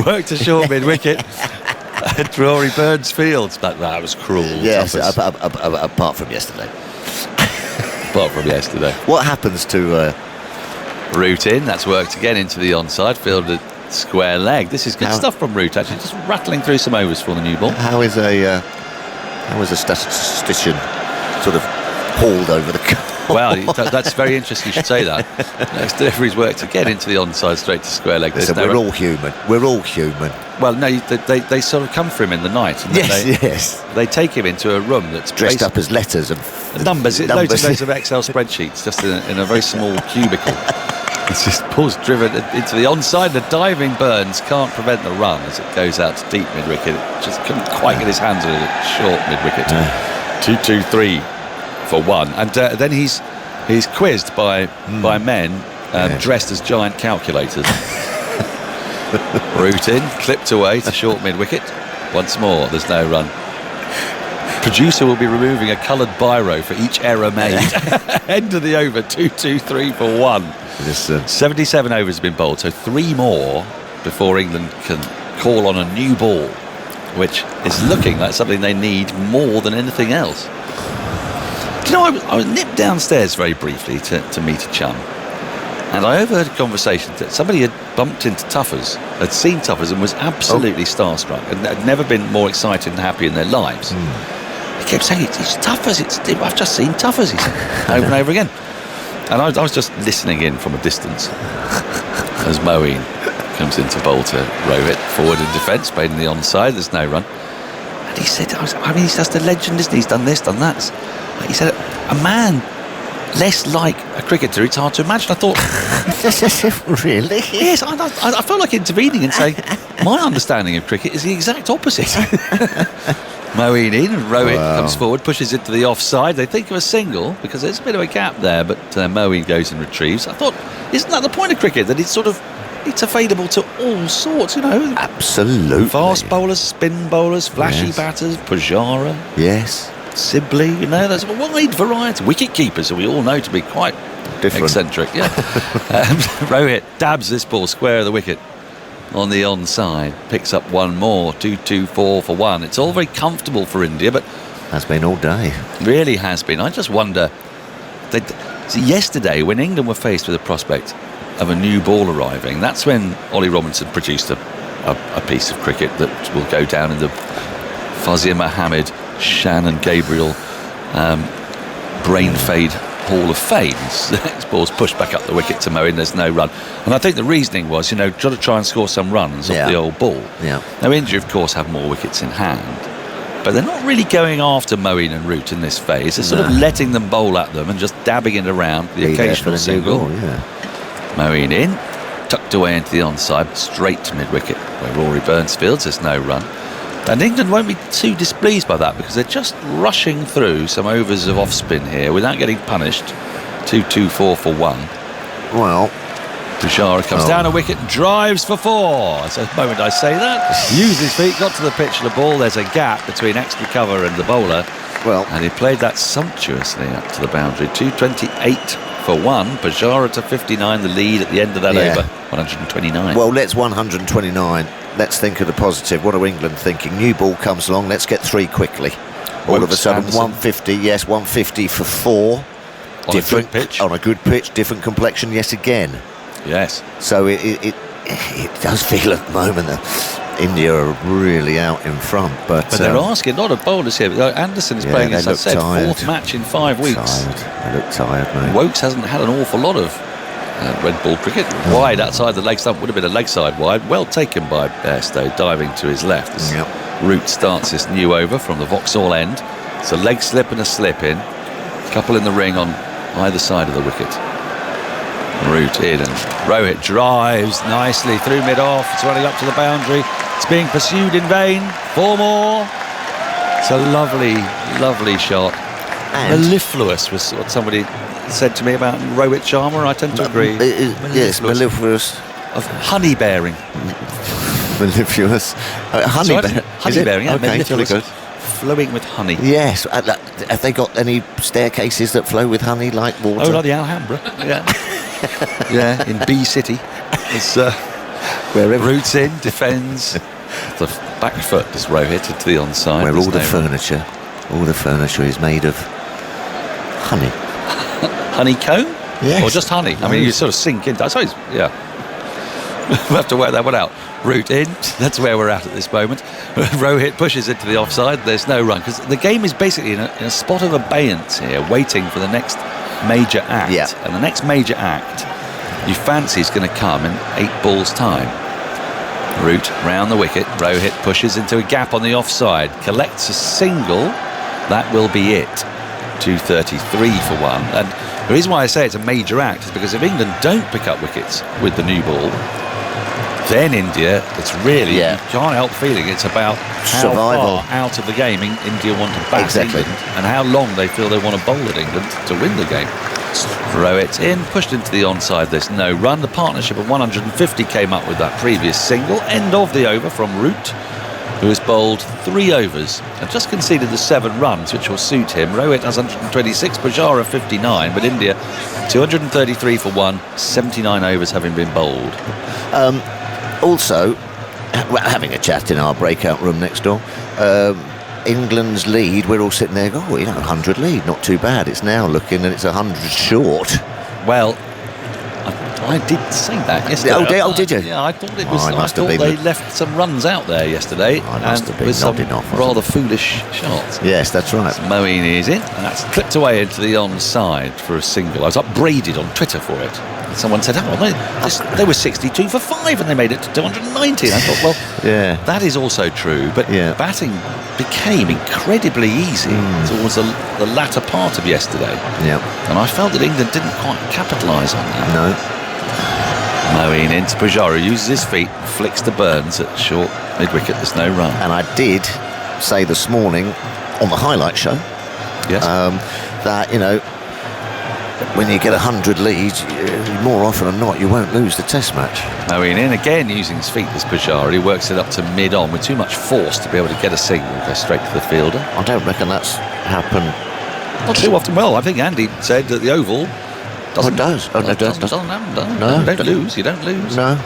Speaker 1: worked a short mid-wicket at Rory Burns Fields. That was cruel.
Speaker 5: yes,
Speaker 1: Toughest,
Speaker 5: apart from yesterday.
Speaker 1: apart from yesterday.
Speaker 5: What happens to...
Speaker 1: Root in, that's worked again into the onside, fielded square leg. This is good
Speaker 5: How-
Speaker 1: stuff from Root, actually, just rattling through some overs for the new ball.
Speaker 5: how is a statistician sort of hauled over the goal?
Speaker 1: Well, that's very interesting you should say that. Next delivery's worked again into the onside, straight to square leg. There's
Speaker 5: Listen,
Speaker 1: no
Speaker 5: we're
Speaker 1: run.
Speaker 5: all human. We're all human.
Speaker 1: Well, no, they sort of come for him in the night. And
Speaker 5: Yes.
Speaker 1: They take him into a room that's
Speaker 5: Dressed up as letters and
Speaker 1: numbers, loads of Excel spreadsheets just in a very small cubicle. It's just ball's driven into the onside. The diving Burns can't prevent the run as it goes out to deep mid-wicket. Just couldn't quite get his hands on it at short mid-wicket. 2-2-3 for one. And then he's quizzed by men dressed as giant calculators. Root in, clipped away to short mid-wicket. Once more, there's no run. Producer will be removing a coloured biro for each error made. End of the over, 2-2-3 for one. 77 overs have been bowled, so 3 more before England can call on a new ball, which is looking like something they need more than anything else. Do you know, I was nipped downstairs very briefly to meet a chum, and I overheard a conversation that somebody had bumped into Tuffers, had seen Tuffers and was absolutely starstruck and had never been more excited and happy in their lives. He kept saying, it's Tuffers, I've just seen Tuffers, he said, over and over again. And I was just listening in from a distance as Moeen comes into bowl to Rohit, forward in defence, played in the onside, there's no run. And he said, he's just a legend, isn't he? He's done this, done that. He said, a man less like a cricketer, it's hard to imagine. I thought,
Speaker 5: Really?
Speaker 1: yes, I felt like intervening and saying, my understanding of cricket is the exact opposite. Moeen in, and Rohit comes forward, pushes it to the offside. They think of a single because there's a bit of a gap there, but Moeen goes and retrieves. I thought, isn't that the point of cricket, that it's available to all sorts,
Speaker 5: Absolutely.
Speaker 1: fast bowlers, spin bowlers, flashy
Speaker 5: Yes.
Speaker 1: batters, Pujara,
Speaker 5: Yes.
Speaker 1: Sibley, there's a wide variety. Wicket keepers, who we all know to be quite
Speaker 5: Different.
Speaker 1: eccentric. Yeah. Rohit dabs this ball square of the wicket on the onside, picks up one more, 2-2-4 for one. It's all very comfortable for India, but
Speaker 5: Has been all day.
Speaker 1: really has been. I just wonder, yesterday when England were faced with the prospect of a new ball arriving, that's when Ollie Robinson produced a piece of cricket that will go down in the Fazia Mohammed, Shannon Gabriel brain fade Hall of Fame. This ball's pushed back up the wicket to Moeen, there's no run. And I think the reasoning was, got to try and score some runs off the old ball.
Speaker 5: Yeah.
Speaker 1: Now, India, of course, have more wickets in hand, but they're not really going after Moeen and Root in this phase. They're sort of letting them bowl at them and just dabbing it around the
Speaker 5: Be there for
Speaker 1: occasional
Speaker 5: the new
Speaker 1: single.
Speaker 5: goal, yeah.
Speaker 1: Moeen in, tucked away into the onside, straight to mid-wicket, where Rory Burns fields, there's no run. And England won't be too displeased by that because they're just rushing through some overs of off-spin here without getting punished. 2-2-4 for one.
Speaker 5: Well,
Speaker 1: Pujara comes down a wicket and drives for 4. It's a moment I say that. Used his feet, got to the pitch of the ball. There's a gap between extra cover and the bowler.
Speaker 5: Well,
Speaker 1: And he played that sumptuously up to the boundary. 228 for 1. Pujara to 59, the lead at the end of that
Speaker 5: Yeah.
Speaker 1: over. 129.
Speaker 5: well, let's 129. Let's think of the positive. What are England thinking? New ball comes along. Let's get 3 quickly. All of a
Speaker 1: Wokes,
Speaker 5: sudden,
Speaker 1: Anderson.
Speaker 5: 150. Yes, 150 for 4.
Speaker 1: On a good pitch.
Speaker 5: On a good pitch. Different complexion yet again.
Speaker 1: Yes.
Speaker 5: So it does feel at the moment that India are really out in front. But
Speaker 1: They're asking a lot of bowlers here. Anderson is
Speaker 5: Yeah,
Speaker 1: playing,
Speaker 5: they
Speaker 1: as I
Speaker 5: look
Speaker 1: said,
Speaker 5: tired.
Speaker 1: 4th match in 5 weeks.
Speaker 5: tired. They look tired, mate.
Speaker 1: Wokes hasn't had an awful lot of red ball cricket. Wide outside the leg stump, would have been a leg side wide. Well taken by Bairstow, diving to his left. As
Speaker 5: Yep.
Speaker 1: Root starts this new over from the Vauxhall end. It's a leg slip and a slip in. Couple in the ring on either side of the wicket. Root in, and Rohit drives nicely through mid-off. It's running up to the boundary. It's being pursued in vain. 4 more. It's a lovely, lovely shot.
Speaker 5: And
Speaker 1: Mellifluous was what somebody said to me about Rohit Sharma. I tend to agree.
Speaker 5: Yes, mellifluous.
Speaker 1: Of honey bearing.
Speaker 5: Mellifluous. Honey
Speaker 1: So I-
Speaker 5: bear.
Speaker 1: honey
Speaker 5: Is it?
Speaker 1: bearing, yeah.
Speaker 5: Okay, jolly
Speaker 1: mellifluous.
Speaker 5: good.
Speaker 1: Flowing with honey.
Speaker 5: Yes. Have they got any staircases that flow with honey like water?
Speaker 1: Oh, like the Alhambra. Yeah. Yeah, in B City. It's
Speaker 5: Wherever.
Speaker 1: roots in, defends. The back foot is Rohit into the onside.
Speaker 5: Where
Speaker 1: There's
Speaker 5: all the
Speaker 1: no-
Speaker 5: furniture is made of honey.
Speaker 1: honeycomb?
Speaker 5: Yes.
Speaker 1: Or just honey? I mean, you sort of sink into. I suppose, yeah. We'll have to work that one out. Root in. That's where we're at this moment. Rohit pushes it to the offside. There's no run because the game is basically in a spot of abeyance here, waiting for the next major act.
Speaker 5: Yeah.
Speaker 1: And the next major act, you fancy, is going to come in 8 balls' time. Root round the wicket. Rohit pushes into a gap on the offside. Collects a single. That will be it. 233 for 1. And the reason why I say it's a major act is because if England don't pick up wickets with the new ball, then India, it's really,
Speaker 5: Yeah.
Speaker 1: you can't help feeling it's about how
Speaker 5: Survival.
Speaker 1: far out of the game India want to bat
Speaker 5: Exactly.
Speaker 1: England and how long they feel they want to bowl at England to win the game. Throw it in, pushed into the onside, there's no run. The partnership of 150 came up with that previous single. End of the over from Root, who has bowled 3 overs and just conceded the 7 runs, which will suit him. Rohit has 126, Pujara 59, but India 233 for 1, 79 overs having been bowled.
Speaker 5: Also, having a chat in our breakout room next door, England's lead, we're all sitting there going, 100 lead, not too bad. It's now looking and it's 100 short.
Speaker 1: Well, I did say that yesterday.
Speaker 5: Oh, did you?
Speaker 1: Yeah, I thought it was.
Speaker 5: Oh, I
Speaker 1: I
Speaker 5: must have
Speaker 1: thought
Speaker 5: been-
Speaker 1: they left some runs out there yesterday,
Speaker 5: I must have been
Speaker 1: with some
Speaker 5: nodding off, wasn't
Speaker 1: rather foolish shots.
Speaker 5: Yes, that's right.
Speaker 1: Moeen is in, and that's clipped away into the onside for a single. I was upbraided on Twitter for it. And someone said, they were 62 for 5 and they made it to 290. And I thought, well,
Speaker 5: Yeah.
Speaker 1: that is also true, but
Speaker 5: Yeah.
Speaker 1: batting became incredibly easy towards the latter part of yesterday.
Speaker 5: Yeah.
Speaker 1: And I felt that England didn't quite capitalise on that.
Speaker 5: No.
Speaker 1: Moeen into Pujara, uses his feet, flicks to Burns at short mid-wicket. There's no run.
Speaker 5: And I did say this morning on the highlight show
Speaker 1: Yes.
Speaker 5: that, when you get 100 leads, more often than not, you won't lose the test match.
Speaker 1: Moeen in again using his feet as Pujara. He works it up to mid-on with too much force to be able to get a single. Go straight to the fielder.
Speaker 5: I don't reckon that's happened.
Speaker 1: Not too often. Well, I think Andy said that the Oval doesn't.
Speaker 5: it does. Oh, no, it does.
Speaker 1: Doesn't happen.
Speaker 5: No.
Speaker 1: You don't lose. You don't lose.
Speaker 5: No.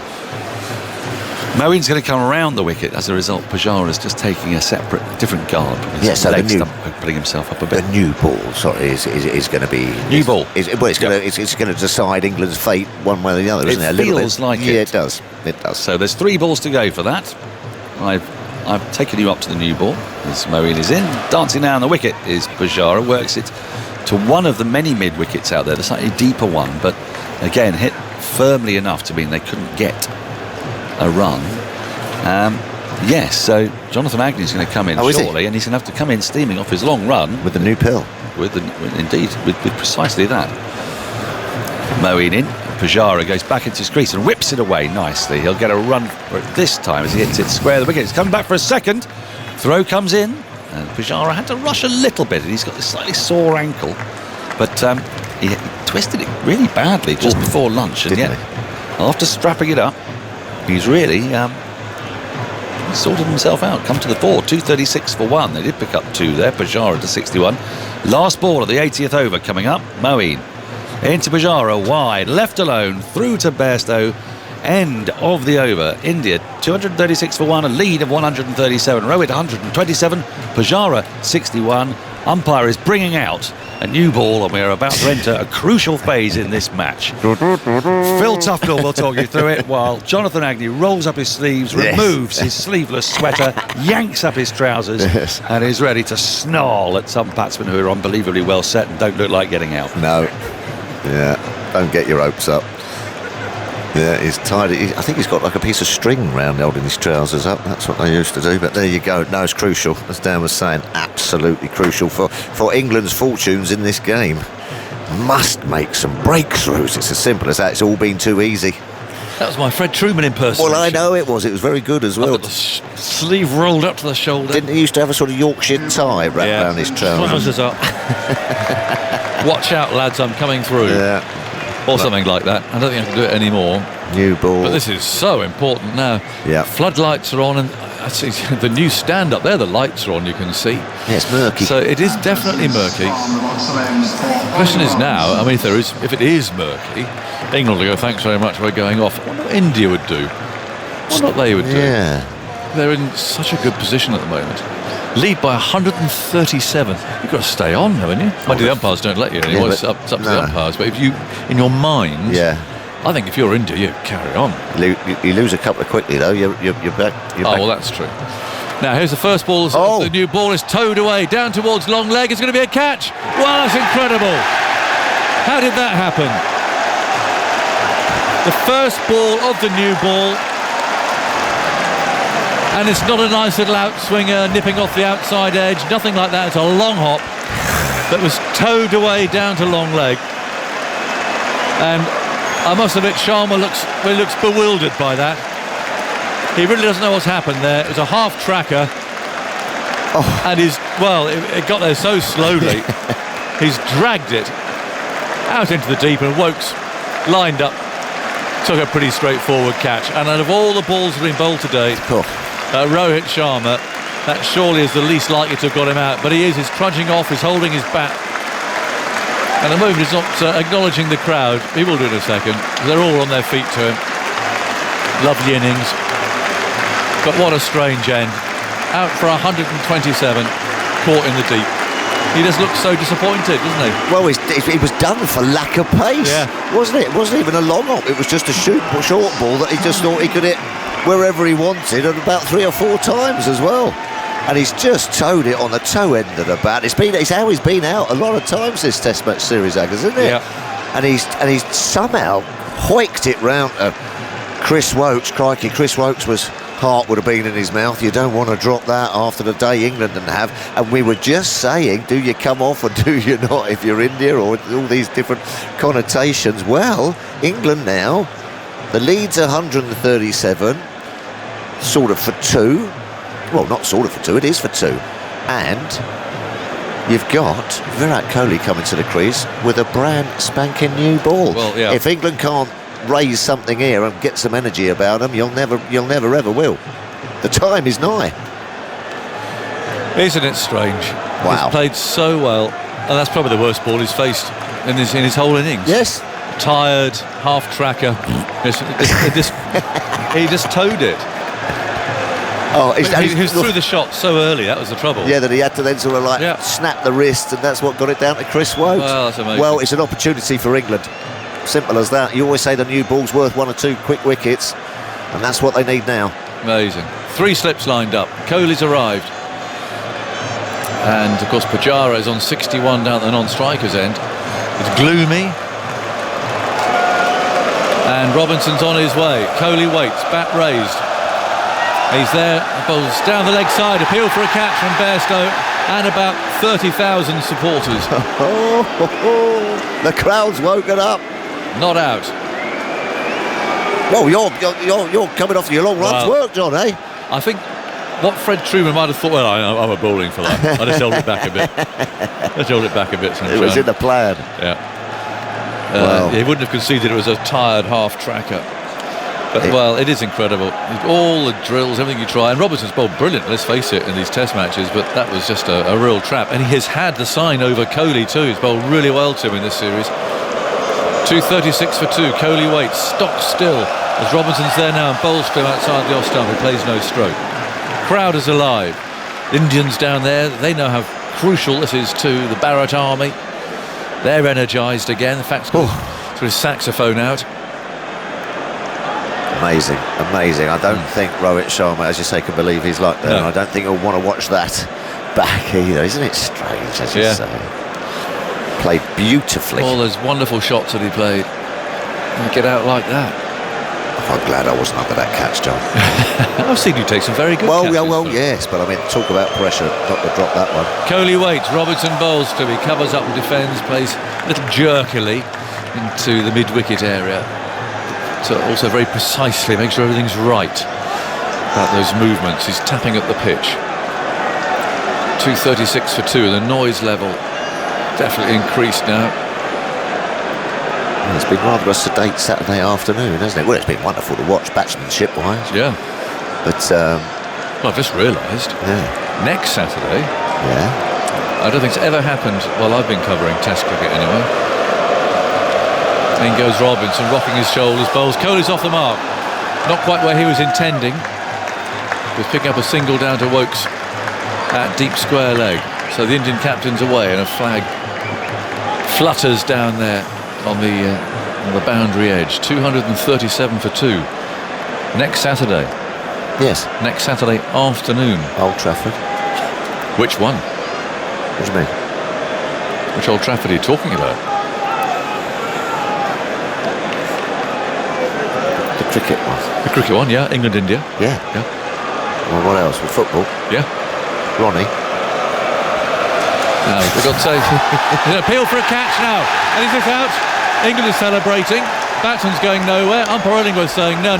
Speaker 1: Moeen's going to come around the wicket. As a result, Pujara's just taking a separate, different guard. With
Speaker 5: Yeah,
Speaker 1: his
Speaker 5: so the
Speaker 1: leg
Speaker 5: new-
Speaker 1: stump putting himself up a bit.
Speaker 5: The new ball, sorry, is going to be
Speaker 1: New ball.
Speaker 5: It's going to decide England's fate one way or the other,
Speaker 1: It
Speaker 5: isn't it? A little
Speaker 1: feels
Speaker 5: bit.
Speaker 1: like
Speaker 5: Yeah,
Speaker 1: it.
Speaker 5: it does. It does.
Speaker 1: So there's 3 balls to go for that. I've taken you up to the new ball. As Moeen is in, dancing down the wicket is Pujara. Works it to one of the many mid wickets out there, the slightly deeper one, but again hit firmly enough to mean they couldn't get a run. Yes, so Jonathan Agnew's going to come in
Speaker 5: is he?
Speaker 1: shortly, and he's going to have to come in steaming off his long run
Speaker 5: With the new pill.
Speaker 1: with precisely that. Moeen in. Pujara goes back into his crease and whips it away nicely. He'll get a run for it this time as he hits it square the wicket. It's coming back for a second. Throw comes in, and Pujara had to rush a little bit, and he's got this slightly sore ankle, but he twisted it really badly just before lunch, and
Speaker 5: didn't
Speaker 1: yet after strapping it up, he's really sorted himself out. Come to the fore, 236 for 1. They did pick up 2 there. Pujara to 61. Last ball of the 80th over coming up. Moeen into Pujara, wide, left alone, through to Bairstow. End of the over. India 236 for 1, a lead of 137. Rohit 127, Pujara 61. Umpire is bringing out a new ball, and we're about to enter a crucial phase in this match. Phil Tufnell will talk you through it, while Jonathan Agnew rolls up his sleeves, removes his sleeveless sweater, yanks up his trousers, and is ready to snarl at some batsmen who are unbelievably well set and don't look like getting out.
Speaker 5: No. Yeah, don't get your hopes up. Yeah, he's tied. I think he's got like a piece of string round holding his trousers up. That's what they used to do. But there you go. No, it's crucial. As Dan was saying, absolutely crucial for England's fortunes in this game. Must make some breakthroughs. It's as simple as that. It's all been too easy.
Speaker 6: That was my Fred Truman impersonation.
Speaker 5: Well, I know it was. It was very good as well.
Speaker 6: I've got the sleeve rolled up to the shoulder.
Speaker 5: Didn't he used to have a sort of Yorkshire tie wrapped around his trousers?
Speaker 6: Trousers up. Watch out, lads, I'm coming through.
Speaker 5: Yeah.
Speaker 6: Or something like that. I don't think I can do it anymore.
Speaker 5: New ball.
Speaker 6: But this is so important now.
Speaker 5: Yeah.
Speaker 6: Floodlights are on, and I see the new stand up there, the lights are on, you can see.
Speaker 5: Yeah, it's murky.
Speaker 6: So it is definitely murky. The question is now, I mean, if it is murky, England will go, thanks very much, we're going off. I wonder what India would do. I wonder what they would do.
Speaker 5: Yeah.
Speaker 6: They're in such a good position at the moment. Lead by 137. You've got to stay on, haven't you? Mind you, the umpires don't let you anymore. It's up to the umpires. But if you, in your mind, I think if you're India, you carry on.
Speaker 5: You lose a couple quickly, though. You're back.
Speaker 6: Well, that's true. Now, here's the first ball. The new ball is towed away, down towards long leg. It's going to be a catch. Wow, that's incredible. How did that happen? The first ball of the new ball. And it's not a nice little outswinger nipping off the outside edge, nothing like that. It's a long hop that was towed away down to long leg. And I must admit, Sharma looks bewildered by that. He really doesn't know what's happened there. It was a half tracker. And it got there so slowly. He's dragged it out into the deep, and Wokes lined up, took a pretty straightforward catch. And out of all the balls that have been bowled today, Rohit Sharma, that surely is the least likely to have got him out, but he's trudging off, he's holding his bat, and the moment he's not acknowledging the crowd. He will do it in a second. They're all on their feet to him. Lovely innings, but what a strange end. Out for 127, caught in the deep. He just looks so disappointed, doesn't he?
Speaker 5: Well, it was done for lack of pace, wasn't it? It wasn't even a long hop. It was just a short ball that he just thought he could hit wherever he wanted, and about 3 or 4 times as well. And he's just towed it on the toe end of the bat. It's how he's been out a lot of times this Test match series, Aggers, isn't it?
Speaker 6: Yeah.
Speaker 5: And he's somehow hoiked it round Chris Wokes. Crikey, Chris Wokes' heart would have been in his mouth. You don't want to drop that after the day England didn't have. And we were just saying, do you come off or do you not if you're India, or all these different connotations? Well, England now, the lead's 137. Sort of for 2. Well, not sort of for 2, it is for 2. And you've got Virat Kohli coming to the crease with a brand spanking new ball.
Speaker 6: Well, yeah.
Speaker 5: If England can't raise something here and get some energy about them, you'll never ever will. The time is nigh.
Speaker 6: Isn't it strange?
Speaker 5: Wow.
Speaker 6: He's played so well, and that's probably the worst ball he's faced in his whole innings.
Speaker 5: Yes.
Speaker 6: Tired, half tracker. He just towed it.
Speaker 5: Oh,
Speaker 6: he was through the shot so early. That was the trouble.
Speaker 5: Yeah, that he had to then sort of snap the wrist, and that's what got it down to Chris Wokes.
Speaker 6: Well, that's amazing.
Speaker 5: Well, it's an opportunity for England. Simple as that. You always say the new ball's worth 1 or 2 quick wickets, and that's what they need now.
Speaker 6: Amazing. 3 slips lined up. Kohli's arrived. And, of course, Pujara is on 61 down the non-striker's end. It's gloomy. And Robinson's on his way. Kohli waits, bat raised. He's there, bowls down the leg side, appeal for a catch from Bairstow, and about 30,000 supporters.
Speaker 5: The crowd's woken up.
Speaker 6: Not out.
Speaker 5: Well, you're coming off your long run's work, John, eh?
Speaker 6: I think what Fred Truman might have thought, well, I'm a bowling for that. I just held it back a bit.
Speaker 5: It was in the plan.
Speaker 6: Yeah. He wouldn't have conceded it was a tired half tracker. But, well, it is incredible. All the drills, everything you try. And Robertson's bowled brilliant, let's face it, in these test matches. But that was just a real trap. And he has had the sign over Kohli too. He's bowled really well to him in this series. 236 for 2. Kohli waits, stock still. As Robinson's there now and bowls to him outside the off stump. He plays no stroke. Crowd is alive. Indians down there, they know how crucial this is to the Bharat Army. They're energised again. In fact, got his saxophone out.
Speaker 5: Amazing, amazing. I don't think Rohit Sharma, as you say, can believe he's like that.
Speaker 6: No.
Speaker 5: And I don't think he'll want to watch that back either. Isn't it strange, as you say? Played beautifully.
Speaker 6: All those wonderful shots that he played. And get out like that.
Speaker 5: I'm glad I wasn't under that catch, John.
Speaker 6: I've seen you take some very good catches.
Speaker 5: Yes, but I mean, talk about pressure, not to drop that one.
Speaker 6: Kohli waits, Robertson bowls to, he covers up and defends, plays a little jerkily into the mid-wicket area. So also very precisely, make sure everything's right about those movements. He's tapping at the pitch. 236 for 2, the noise level definitely increased now.
Speaker 5: Well, it's been rather a sedate Saturday afternoon, hasn't it? Well, it's been wonderful to watch, batsmanship-wise.
Speaker 6: Yeah.
Speaker 5: But,
Speaker 6: well, I've just realised, next Saturday, I don't think it's ever happened while I've been covering Test cricket anyway. In goes Robinson, rocking his shoulders, bowls. Kohli's off the mark. Not quite where he was intending. He was picking up a single down to Wokes at deep square leg. So the Indian captain's away and a flag flutters down there on the boundary edge. 237 for 2. Next Saturday.
Speaker 5: yes,
Speaker 6: Next Saturday afternoon.
Speaker 5: Old Trafford.
Speaker 6: Which one?
Speaker 5: What do you mean?
Speaker 6: Which Old Trafford are you talking about?
Speaker 5: The cricket one.
Speaker 6: The cricket one, yeah. England-India.
Speaker 5: Yeah. Well, what else? With football?
Speaker 6: Yeah.
Speaker 5: Ronnie.
Speaker 6: Now, we've got to say, an appeal for a catch now. And is this out? England is celebrating. Batsman's going nowhere. Umpire Illingworth saying, no.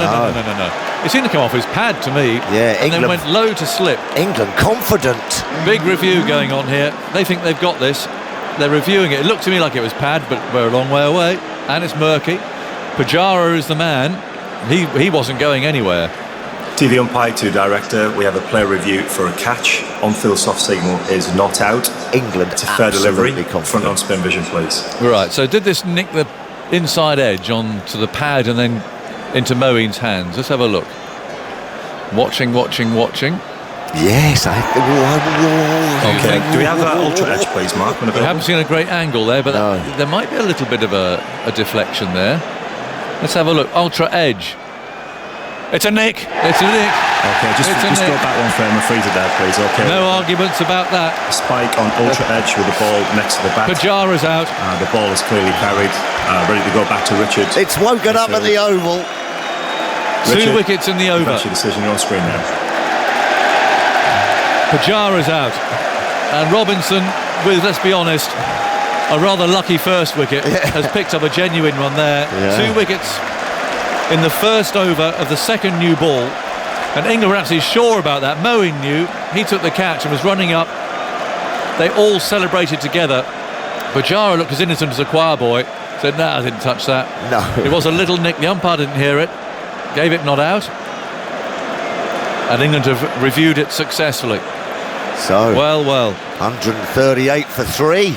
Speaker 6: It seemed to come off his pad to me.
Speaker 5: Yeah,
Speaker 6: and
Speaker 5: England
Speaker 6: then went low to slip.
Speaker 5: England confident.
Speaker 6: Big review going on here. They think they've got this. They're reviewing it. It looked to me like it was pad, but we're a long way away. And it's murky. Pujara is the man. He wasn't going anywhere.
Speaker 7: TV umpire to director, we have a player review for a catch. On-field soft signal is not out.
Speaker 5: England
Speaker 7: It's a fair delivery.
Speaker 5: absolutely confident.
Speaker 7: Front on spin vision, please.
Speaker 6: Right, so did this nick the inside edge onto the pad and then into Moeen's hands? Let's have a look. Watching.
Speaker 5: Yes,
Speaker 7: Okay, do we have that ultra edge, please, Mark?
Speaker 6: We haven't seen a great angle there, but
Speaker 5: No.
Speaker 6: there might be a little bit of a deflection there. Let's have a look. Ultra edge. It's a nick. It's a nick.
Speaker 7: Okay, just go back one frame and freeze it there, please. Okay.
Speaker 6: No arguments about that.
Speaker 7: Spike on ultra edge with the ball next to the bat.
Speaker 6: Pujara's out.
Speaker 7: The ball is clearly carried, ready to go back to Richard.
Speaker 5: It's woken up at the Oval.
Speaker 6: Two wickets in the over.
Speaker 7: That's your decision on screen now.
Speaker 6: Pujara's out. And Robinson, with, let's be honest, a rather lucky first wicket, has picked up a genuine one there.
Speaker 5: Yeah.
Speaker 6: 2 wickets in the first over of the second new ball. And England were absolutely sure about that. Moeen knew. He took the catch and was running up. They all celebrated together. Pujara looked as innocent as a choir boy. Said, no, I didn't touch that.
Speaker 5: No.
Speaker 6: It was a little nick. The umpire didn't hear it. Gave it not out. And England have reviewed it successfully.
Speaker 5: So,
Speaker 6: Well.
Speaker 5: 138 for 3.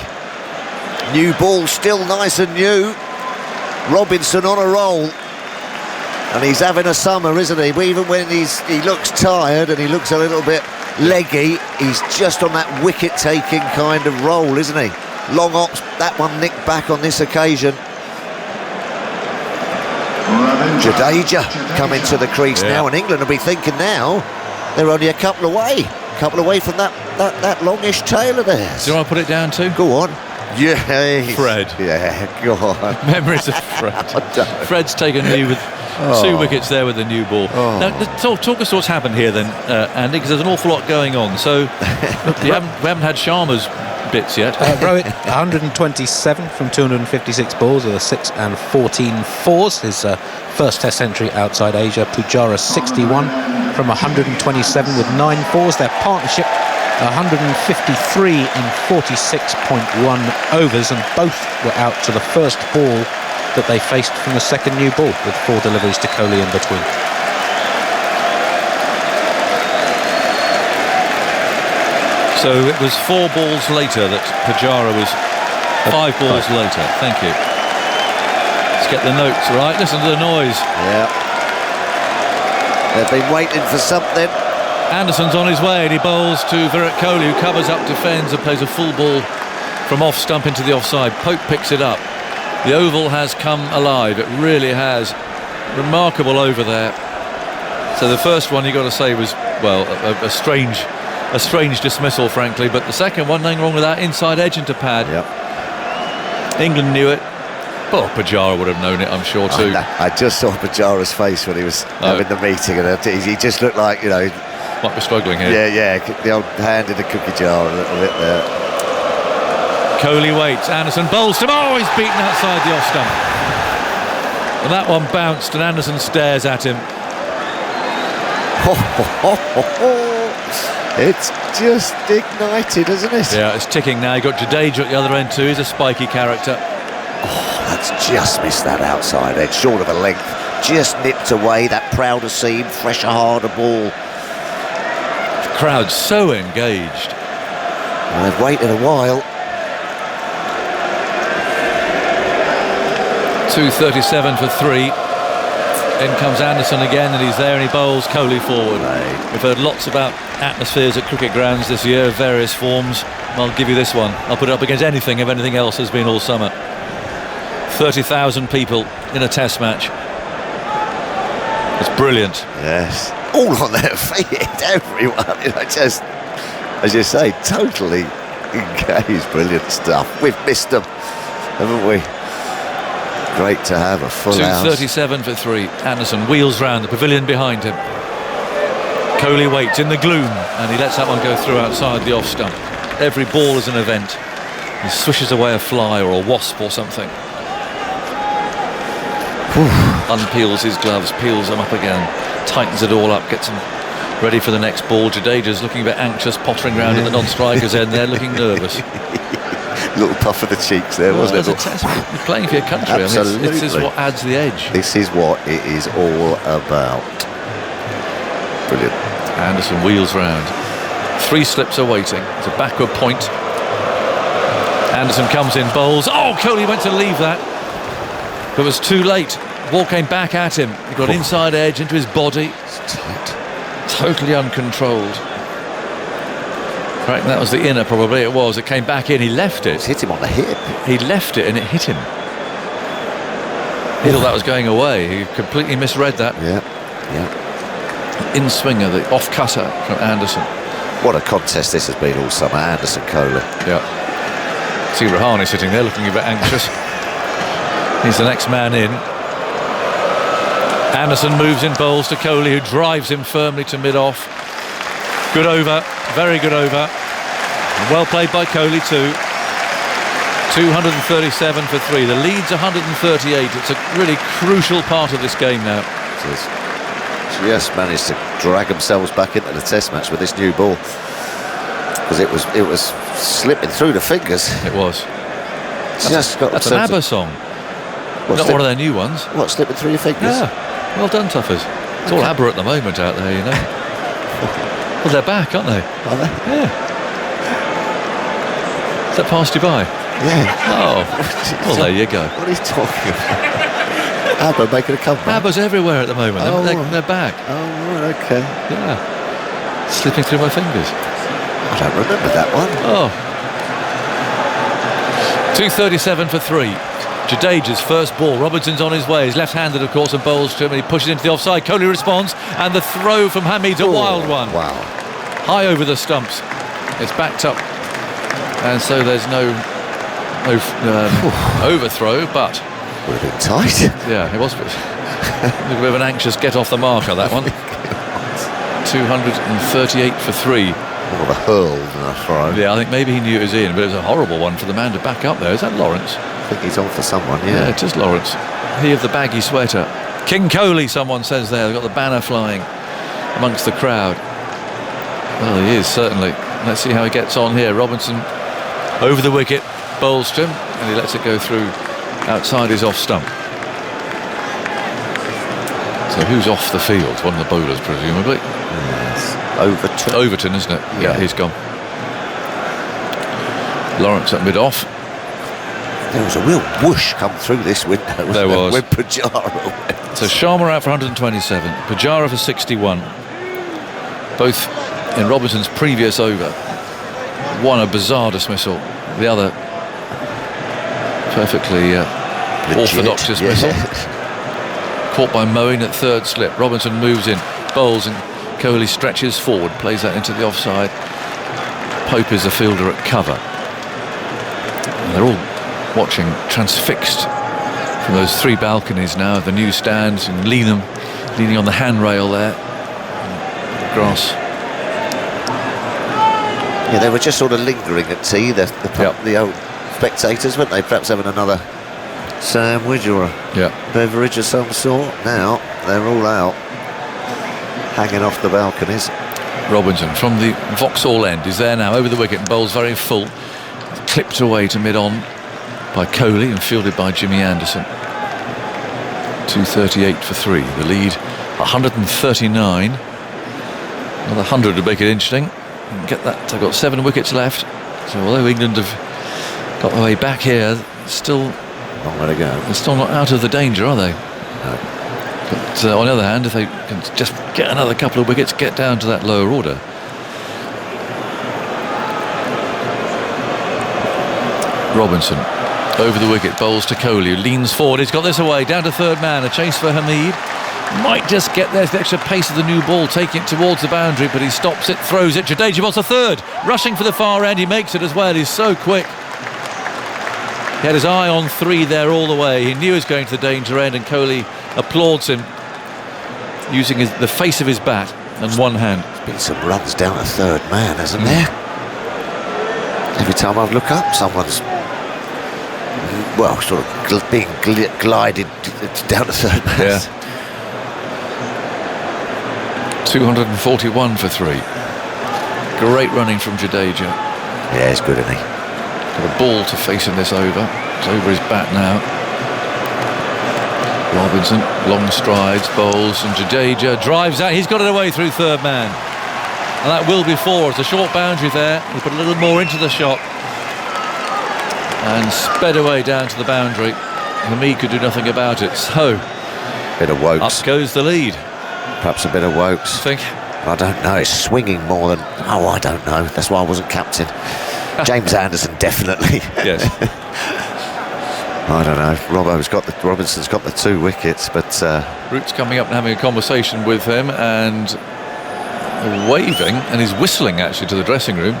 Speaker 5: New ball still nice and new. Robinson on a roll. And he's having a summer, isn't he? Even when he looks tired and he looks a little bit leggy, he's just on that wicket-taking kind of roll, isn't he? Long ops, that one nicked back on this occasion. Jadeja coming to the crease now, and England will be thinking now they're only a couple away from that longish tail of theirs.
Speaker 6: Do you want to put it down to?
Speaker 5: Go on. Yeah,
Speaker 6: Fred.
Speaker 5: Yeah, go on.
Speaker 6: Memories of Fred. Fred's taken new with 2 wickets there with the new ball. Now, talk us what's happened here then, Andy, because there's an awful lot going on. So we haven't had Sharma's bits yet.
Speaker 4: Rohit, 127 from 256 balls with a 6 and 14 fours. His first Test century outside Asia. Pujara 61 from 127 with 9 fours. Their partnership 153 in 46.1 overs, and both were out to the first ball that they faced from the second new ball, with 4 deliveries to Kohli in between.
Speaker 6: So it was 4 balls later that Pujara was 5 balls later. Thank you. Let's get the notes right. Listen to the noise.
Speaker 5: Yeah. They've been waiting for something.
Speaker 6: Anderson's on his way and he bowls to Virat Kohli, who covers up, defends and plays a full ball from off stump into the offside. Pope picks it up. The oval has come alive. It really has. Remarkable over there. So the first one, you got to say, was, well, a strange dismissal, frankly, but the second one, nothing wrong with that inside edge into pad.
Speaker 5: Yep.
Speaker 6: England knew it. Well, Pujara would have known it, I'm sure, too.
Speaker 5: I just saw Pujara's face when he was having the meeting, and he just looked like, you know,
Speaker 6: might be struggling here.
Speaker 5: Yeah, the old hand in the cookie jar a little bit there.
Speaker 6: Kohli waits, Anderson bowls to him. Oh, he's beaten outside the off stump. And that one bounced and Anderson stares at him.
Speaker 5: It's just ignited, isn't it?
Speaker 6: Yeah, it's ticking now. You've got Jadeja at the other end too. He's a spiky character.
Speaker 5: Oh, that's just missed that outside edge, short of a length. Just nipped away that prouder seam, fresher, harder ball.
Speaker 6: The crowd's so engaged.
Speaker 5: Well, they've waited a while.
Speaker 6: 2:37 for 3. In comes Anderson again, and he's there, and he bowls Kohli forward.
Speaker 5: Right.
Speaker 6: We've heard lots about atmospheres at cricket grounds this year of various forms. I'll give you this one. I'll put it up against anything if anything else has been all summer. 30,000 people in a test match. It's brilliant.
Speaker 5: Yes. All on their feet, everyone. You know, just, as you say, totally engaged. Brilliant stuff. We've missed them, haven't we? Great to have a full house.
Speaker 6: 2:37 for 3. Anderson wheels round, the pavilion behind him. Kohli waits in the gloom, and he lets that one go through outside the off stump. Every ball is an event. He swishes away a fly or a wasp or something. Unpeels his gloves, peels them up again, tightens it all up, gets them ready for the next ball. Jadeja's looking a bit anxious, pottering around in the non-striker's end there, looking nervous.
Speaker 5: Little puff of the cheeks there, wasn't it?
Speaker 6: You're playing for your country.
Speaker 5: Absolutely.
Speaker 6: I mean, this is what adds the edge.
Speaker 5: This is what it is all about. Brilliant.
Speaker 6: Anderson wheels round. 3 slips are waiting. It's a backward point. Anderson comes in, bowls. Oh, Kohli went to leave that, but was too late. Ball came back at him. He got inside edge into his body.
Speaker 5: It's tight.
Speaker 6: Totally uncontrolled. Right, that was the inner, probably it was. It came back in, he left it.
Speaker 5: It's hit him on the hip.
Speaker 6: He left it and it hit him. He thought that was going away. He completely misread that.
Speaker 5: Yeah.
Speaker 6: In swinger, the off cutter from Anderson.
Speaker 5: What a contest this has been all summer, Anderson Kohli.
Speaker 6: Yeah. See Rahane sitting there looking a bit anxious. He's the next man in. Anderson moves in, bowls to Kohli, who drives him firmly to mid-off. Good over, very good over. Well played by Kohli too. 237 for 3. The lead's 138. It's a really crucial part of this game now.
Speaker 5: Just managed to drag themselves back into the test match with this new ball, because it was slipping through the fingers.
Speaker 6: It was. That's an ABBA song. Not one of their new ones.
Speaker 5: What, slipping through your fingers?
Speaker 6: Yeah. Well done, Tuffers. It's all ABBA at the moment out there, you know. Well, they're back, aren't they?
Speaker 5: Are they?
Speaker 6: Yeah. Has that passed you by?
Speaker 5: Yeah.
Speaker 6: Oh. Well, there you go.
Speaker 5: What are you talking about? ABBA making a comeback.
Speaker 6: ABBA's everywhere at the moment.
Speaker 5: Oh,
Speaker 6: they're back.
Speaker 5: Oh, right, okay.
Speaker 6: Yeah. Slipping through my fingers.
Speaker 5: I don't remember that one.
Speaker 6: Oh. 2:37 for 3. Jadeja's first ball. Robinson's on his way. He's left-handed, of course, and bowls to him, and he pushes into the offside. Kohli responds, and the throw from Hamid's a wild one.
Speaker 5: Wow.
Speaker 6: High over the stumps. It's backed up, and so there's no overthrow, but
Speaker 5: Would have been tight.
Speaker 6: yeah, it was a bit of an anxious get off the marker, that one. 238 for 3.
Speaker 5: More of a hurl than a throw.
Speaker 6: Yeah, I think maybe he knew it was in, but it was a horrible one for the man to back up there. Is that Lawrence?
Speaker 5: I think he's on for someone,
Speaker 6: Yeah,
Speaker 5: yeah.
Speaker 6: it is Lawrence. He of the baggy sweater. King Kohli, someone says there. They've got the banner flying amongst the crowd. Well, he is, certainly. Let's see how he gets on here. Robinson over the wicket, bowls to him, and he lets it go through outside his off stump. So who's off the field? One of the bowlers, presumably.
Speaker 5: Overton.
Speaker 6: Overton, isn't it? Yeah, he's gone. Lawrence at mid-off.
Speaker 5: There was a real whoosh come through this window.
Speaker 6: There was.
Speaker 5: When Pujara went.
Speaker 6: So Sharma out for 127, Pujara for 61. Both in Robinson's previous over. One a bizarre dismissal, the other perfectly orthodox dismissal. Caught by Moeen at third slip. Robinson moves in, bowls, and Kohli stretches forward, plays that into the offside. Pope is the fielder at cover. And they're all watching, transfixed from those three balconies now of the new stands, and leaning on the handrail there. Grass.
Speaker 5: Yeah, they were just sort of lingering at tea, the old spectators, weren't they? Perhaps having another sandwich or a beverage of some sort. Now they're all out, hanging off the balconies.
Speaker 6: Robinson from the Vauxhall end is there now, over the wicket, and bowls very full. Clipped away to mid-on by Kohli and fielded by Jimmy Anderson. 238 for 3. The lead 139. Another 100 to make it interesting. Get that. They've got 7 wickets left. So although England have got the way back here, still
Speaker 5: long way to go.
Speaker 6: They're still not out of the danger, are they?
Speaker 5: No.
Speaker 6: But on the other hand, if they can just get another couple of wickets, get down to that lower order. Robinson over the wicket, bowls to Kohli, who leans forward. He's got this away, down to third man. A chase for Hamid. Might just get there, the extra pace of the new ball, taking it towards the boundary, but he stops it, throws it. Jadeja wants a third, rushing for the far end. He makes it as well. He's so quick. He had his eye on 3 there all the way. He knew he was going to the danger end, and Kohli applauds him, using the face of his bat and one hand.
Speaker 5: There's been some runs down to third man, hasn't there? Every time I look up, someone's sort of being glided down to third man.
Speaker 6: Yeah. 241 for 3. Great running from Jadeja.
Speaker 5: Yeah, it's good, isn't he?
Speaker 6: Got a ball to face in this over. It's over his bat now. Robinson, long strides, bowls, and Jadeja drives out. He's got it away through third man. And that will be 4. It's a short boundary there. He put a little more into the shot. And sped away down to the boundary. Hamid could do nothing about it. So,
Speaker 5: bit of Wokes.
Speaker 6: Up goes the lead.
Speaker 5: Perhaps a bit of Wokes.
Speaker 6: I think.
Speaker 5: I don't know. It's swinging more than. Oh, I don't know. That's why I wasn't captain. James Anderson, definitely.
Speaker 6: Yes.
Speaker 5: I don't know. Robinson's got the 2 wickets, but
Speaker 6: Root's coming up and having a conversation with him and waving, and he's whistling actually to the dressing room.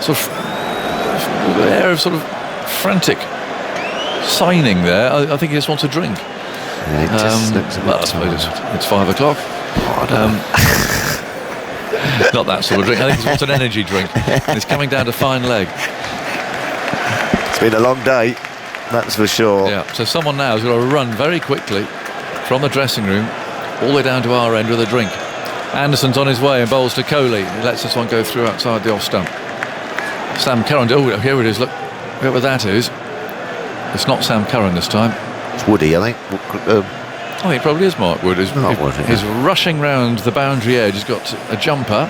Speaker 6: Sort of with an air of sort of frantic signing there. I think he just wants a drink.
Speaker 5: Yeah, it just looks a bit
Speaker 6: I suppose it's 5 o'clock. Not that sort of drink. I think he wants an energy drink. And he's coming down to fine leg.
Speaker 5: It's been a long day, that's for sure.
Speaker 6: Yeah. So someone now has got to run very quickly from the dressing room all the way down to our end with a drink. Anderson's on his way and bowls to Kohli. He lets this one go through outside the off stump. Sam Curran. Oh, here it is. Look where that is. It's not Sam Curran this time.
Speaker 5: It's Woody, I think.
Speaker 6: I think it probably is Mark Wood. He's rushing round the boundary edge. He's got a jumper.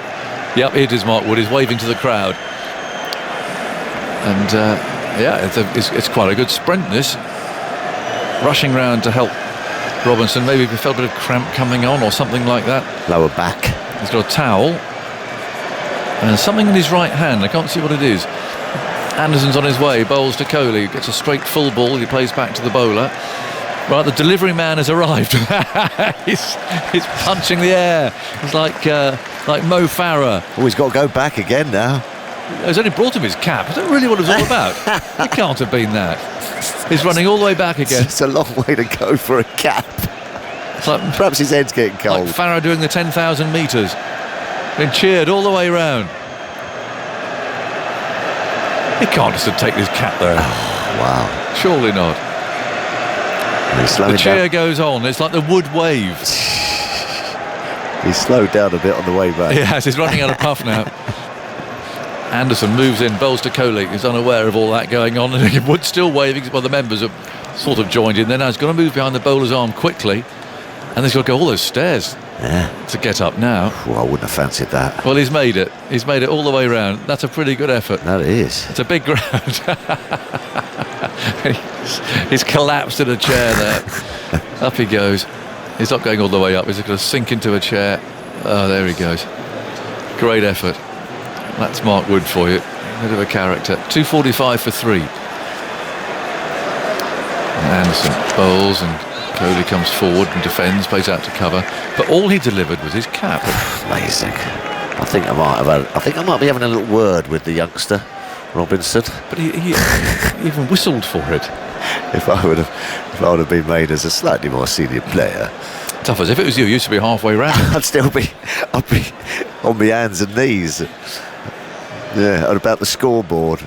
Speaker 6: Yep, it is Mark Wood. He's waving to the crowd. And it's quite a good sprint, this. Rushing round to help Robinson. Maybe he felt a bit of cramp coming on or something like that.
Speaker 5: Lower back.
Speaker 6: He's got a towel and something in his right hand. I can't see what it is. Anderson's on his way, bowls to Kohli, gets a straight full ball. He plays back to the bowler. Right, the delivery man has arrived. he's punching the air. It's like Mo Farah.
Speaker 5: Oh, he's got to go back again now.
Speaker 6: He's only brought him his cap. Is that really what it was all about? It can't have been that. He's running all the way back again.
Speaker 5: It's a long way to go for a cap.
Speaker 6: It's like,
Speaker 5: perhaps his head's getting cold.
Speaker 6: Like Farah doing the 10,000 metres. Been cheered all the way round. He can't just take his cap there.
Speaker 5: Oh, wow.
Speaker 6: Surely not. The cheer goes on. It's like the Wood wave.
Speaker 5: He's slowed down a bit on the way back.
Speaker 6: Yes, he's running out of puff now. Anderson moves in, bowls to Kohli. He's unaware of all that going on, and Wood still waving. Well, the members have sort of joined in. Then now he's going to move behind the bowler's arm quickly And he's got to go all those stairs to get up now.
Speaker 5: Well, I wouldn't have fancied that.
Speaker 6: Well, he's made it. He's made it all the way round. That's a pretty good effort.
Speaker 5: That is.
Speaker 6: It's a big ground. He's collapsed in a chair there. Up he goes. He's not going all the way up. He's going to sink into a chair. Oh, there he goes. Great effort. That's Mark Wood for you. Bit of a character. 2:45 for 3. Anderson bowls and Kohli comes forward and defends, plays out to cover. But all he delivered was his cap.
Speaker 5: Amazing. I think I might be having a little word with the youngster, Robinson.
Speaker 6: But he even whistled for it.
Speaker 5: If I would have been made as a slightly more senior player,
Speaker 6: Tough as if it was you. Used to be halfway round.
Speaker 5: I'd be on my hands and knees. Yeah, at about the scoreboard.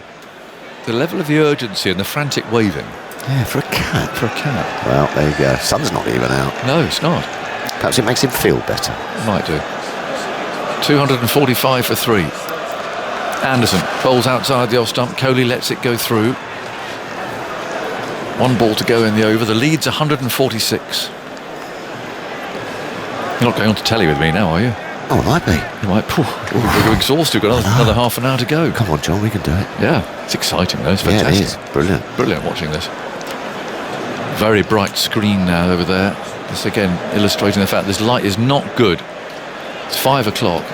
Speaker 6: The level of the urgency and the frantic waving.
Speaker 5: Yeah, for a cat. Well, there you go. Sun's not even out.
Speaker 6: No, it's not.
Speaker 5: Perhaps it makes him feel better.
Speaker 6: Might do. 245 for 3. Anderson bowls outside the off stump. Kohli lets it go through. 1 ball to go in the over. The lead's 146. You're not going on to telly with me now, are you?
Speaker 5: Oh, it might be.
Speaker 6: You might. We're exhausted. We've got another half an hour to go.
Speaker 5: Come on, John, we can do it.
Speaker 6: Yeah, it's exciting though. It's fantastic.
Speaker 5: Yeah, it is. Brilliant.
Speaker 6: Brilliant watching this. Very bright screen now over there. This again illustrating the fact this light is not good. It's 5 o'clock.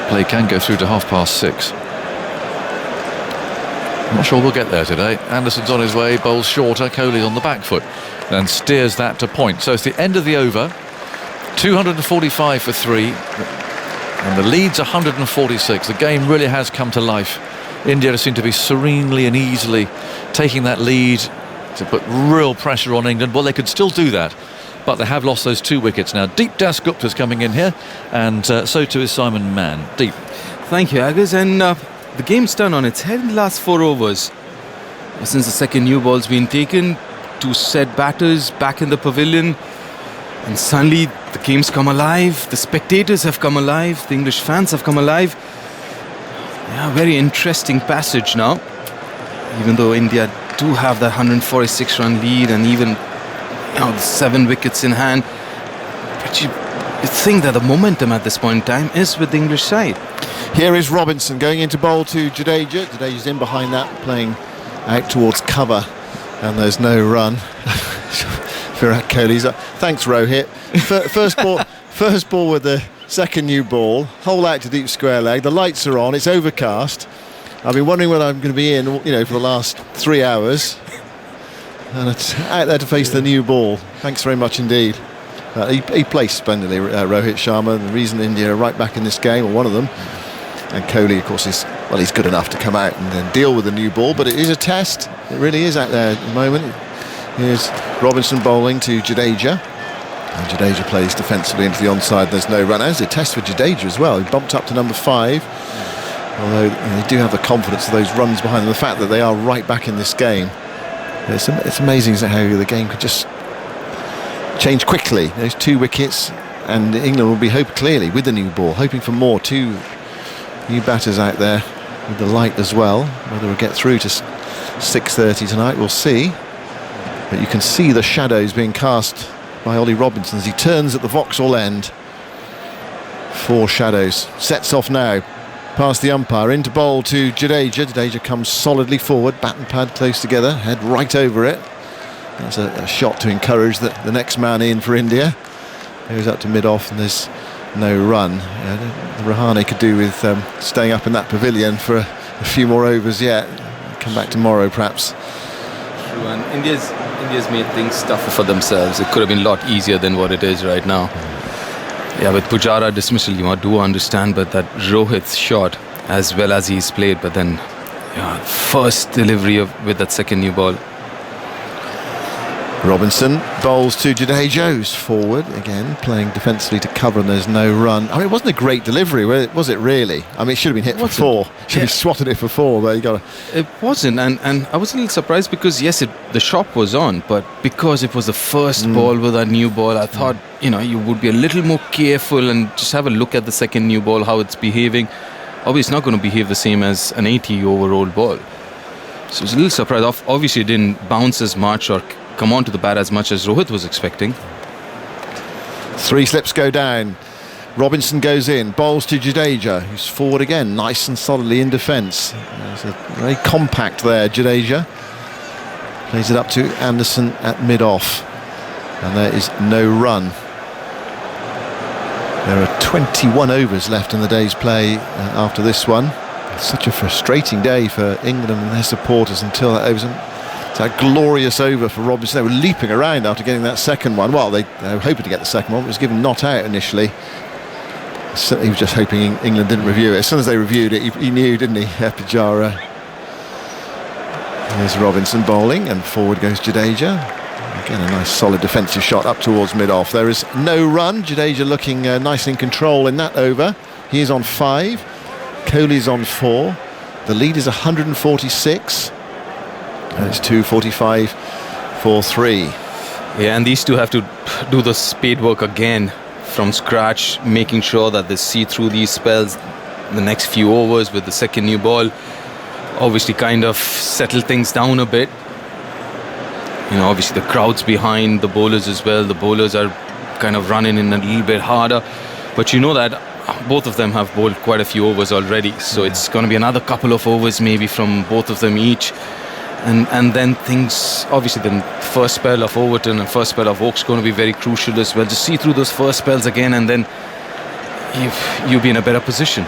Speaker 6: Play can go through to 6:30. I'm not sure we'll get there today. Anderson's on his way, bowls shorter. Kohli's on the back foot and steers that to point. So it's the end of the over. 245 for 3. And the lead's 146. The game really has come to life. India seem to be serenely and easily taking that lead to put real pressure on England. Well, they could still do that, but they have lost those 2 wickets now. Deep Dasgupta's coming in here, and so too is Simon Mann. Deep.
Speaker 8: Thank you, Agus. And the game's turned on its head in the last 4 overs. Since the second new ball's been taken, 2 set batters back in the pavilion, and suddenly the game's come alive. The spectators have come alive. The English fans have come alive. Yeah, very interesting passage now. Even though India do have that 146-run lead and even 7 wickets in hand, but you think that the momentum at this point in time is with the English side.
Speaker 9: Here is Robinson going into bowl to Jadeja. Jadeja's in behind that, playing out towards cover, and there's no run. Virat Kohli's up. Thanks, Rohit. First ball with the second new ball. Hole out to deep square leg. The lights are on. It's overcast. I've been wondering whether I'm going to be in, for the last 3 hours. And it's out there to face the new ball. Thanks very much indeed. He placed splendidly, Rohit Sharma. The reason India are right back in this game, or one of them. And Kohli, of course, he's good enough to come out and then deal with the new ball. But it is a test. It really is out there at the moment. Here's Robinson bowling to Jadeja. And Jadeja plays defensively into the onside. There's no run. As a test for Jadeja as well. He bumped up to number 5. Although they do have the confidence of those runs behind them. The fact that they are right back in this game. It's amazing how the game could just change quickly. Those 2 wickets, and England will be clearly with the new ball, hoping for more. 2 new batters out there with the light as well. Whether we'll get through to 6:30 tonight, we'll see. But you can see the shadows being cast by Ollie Robinson as he turns at the Vauxhall end. 4 shadows. Sets off now. Past the umpire, into bowl to Jadeja. Jadeja comes solidly forward, bat and pad close together, head right over it. That's a shot to encourage the next man in for India. Goes up to mid-off and there's no run. Rahane could do with staying up in that pavilion for a few more overs yet. Come back tomorrow perhaps.
Speaker 8: True, and India's made things tougher for themselves. It could have been a lot easier than what it is right now. Yeah, with Pujara dismissal, you do understand, but that Rohit's shot, as well as he's played, but then first delivery with that second new ball.
Speaker 9: Robinson bowls to Jadeja, who's forward again, playing defensively to cover, and there's no run. I mean, it wasn't a great delivery, was it really? I mean, it should have been hit for 4. Should have swatted it for 4, but
Speaker 8: It wasn't, and I was a little surprised because yes, the shot was on, but because it was the first ball with that new ball, I thought you would be a little more careful and just have a look at the second new ball, how it's behaving. Obviously, it's not going to behave the same as an 80 overall ball. So I was a little surprised. Obviously, it didn't bounce as much or come onto the bat as much as Rohit was expecting.
Speaker 9: Three slips go down. Robinson goes in, bowls to Jadeja, who's forward again, nice and solidly in defence. There's a very compact there, Jadeja. Plays it up to Anderson at mid-off. And there is no run. There are 21 overs left in the day's play after this one. It's such a frustrating day for England and their supporters until that over's it's a glorious over for Robinson. They were leaping around after getting that second one. Well, they were hoping to get the second one. It was given not out initially. So he was just hoping England didn't review it. As soon as they reviewed it, he knew, didn't he, Pujara. There's Robinson bowling, and forward goes Jadeja. Again, a nice solid defensive shot up towards mid-off. There is no run. Jadeja looking nice in control in that over. He is on 5. Kohli's on 4. The lead is 146. And it's 245 for 3.
Speaker 8: Yeah, and these two have to do the speed work again from scratch, making sure that they see through these spells the next few overs with the second new ball. Obviously kind of settle things down a bit. You know, obviously the crowd's behind the bowlers as well. The bowlers are kind of running in a little bit harder. But you know that both of them have bowled quite a few overs already. So it's going to be another couple of overs maybe from both of them each. And then things, obviously the first spell of Overton and first spell of Oak's going to be very crucial as well. Just see through those first spells again, and then you'll be in a better position.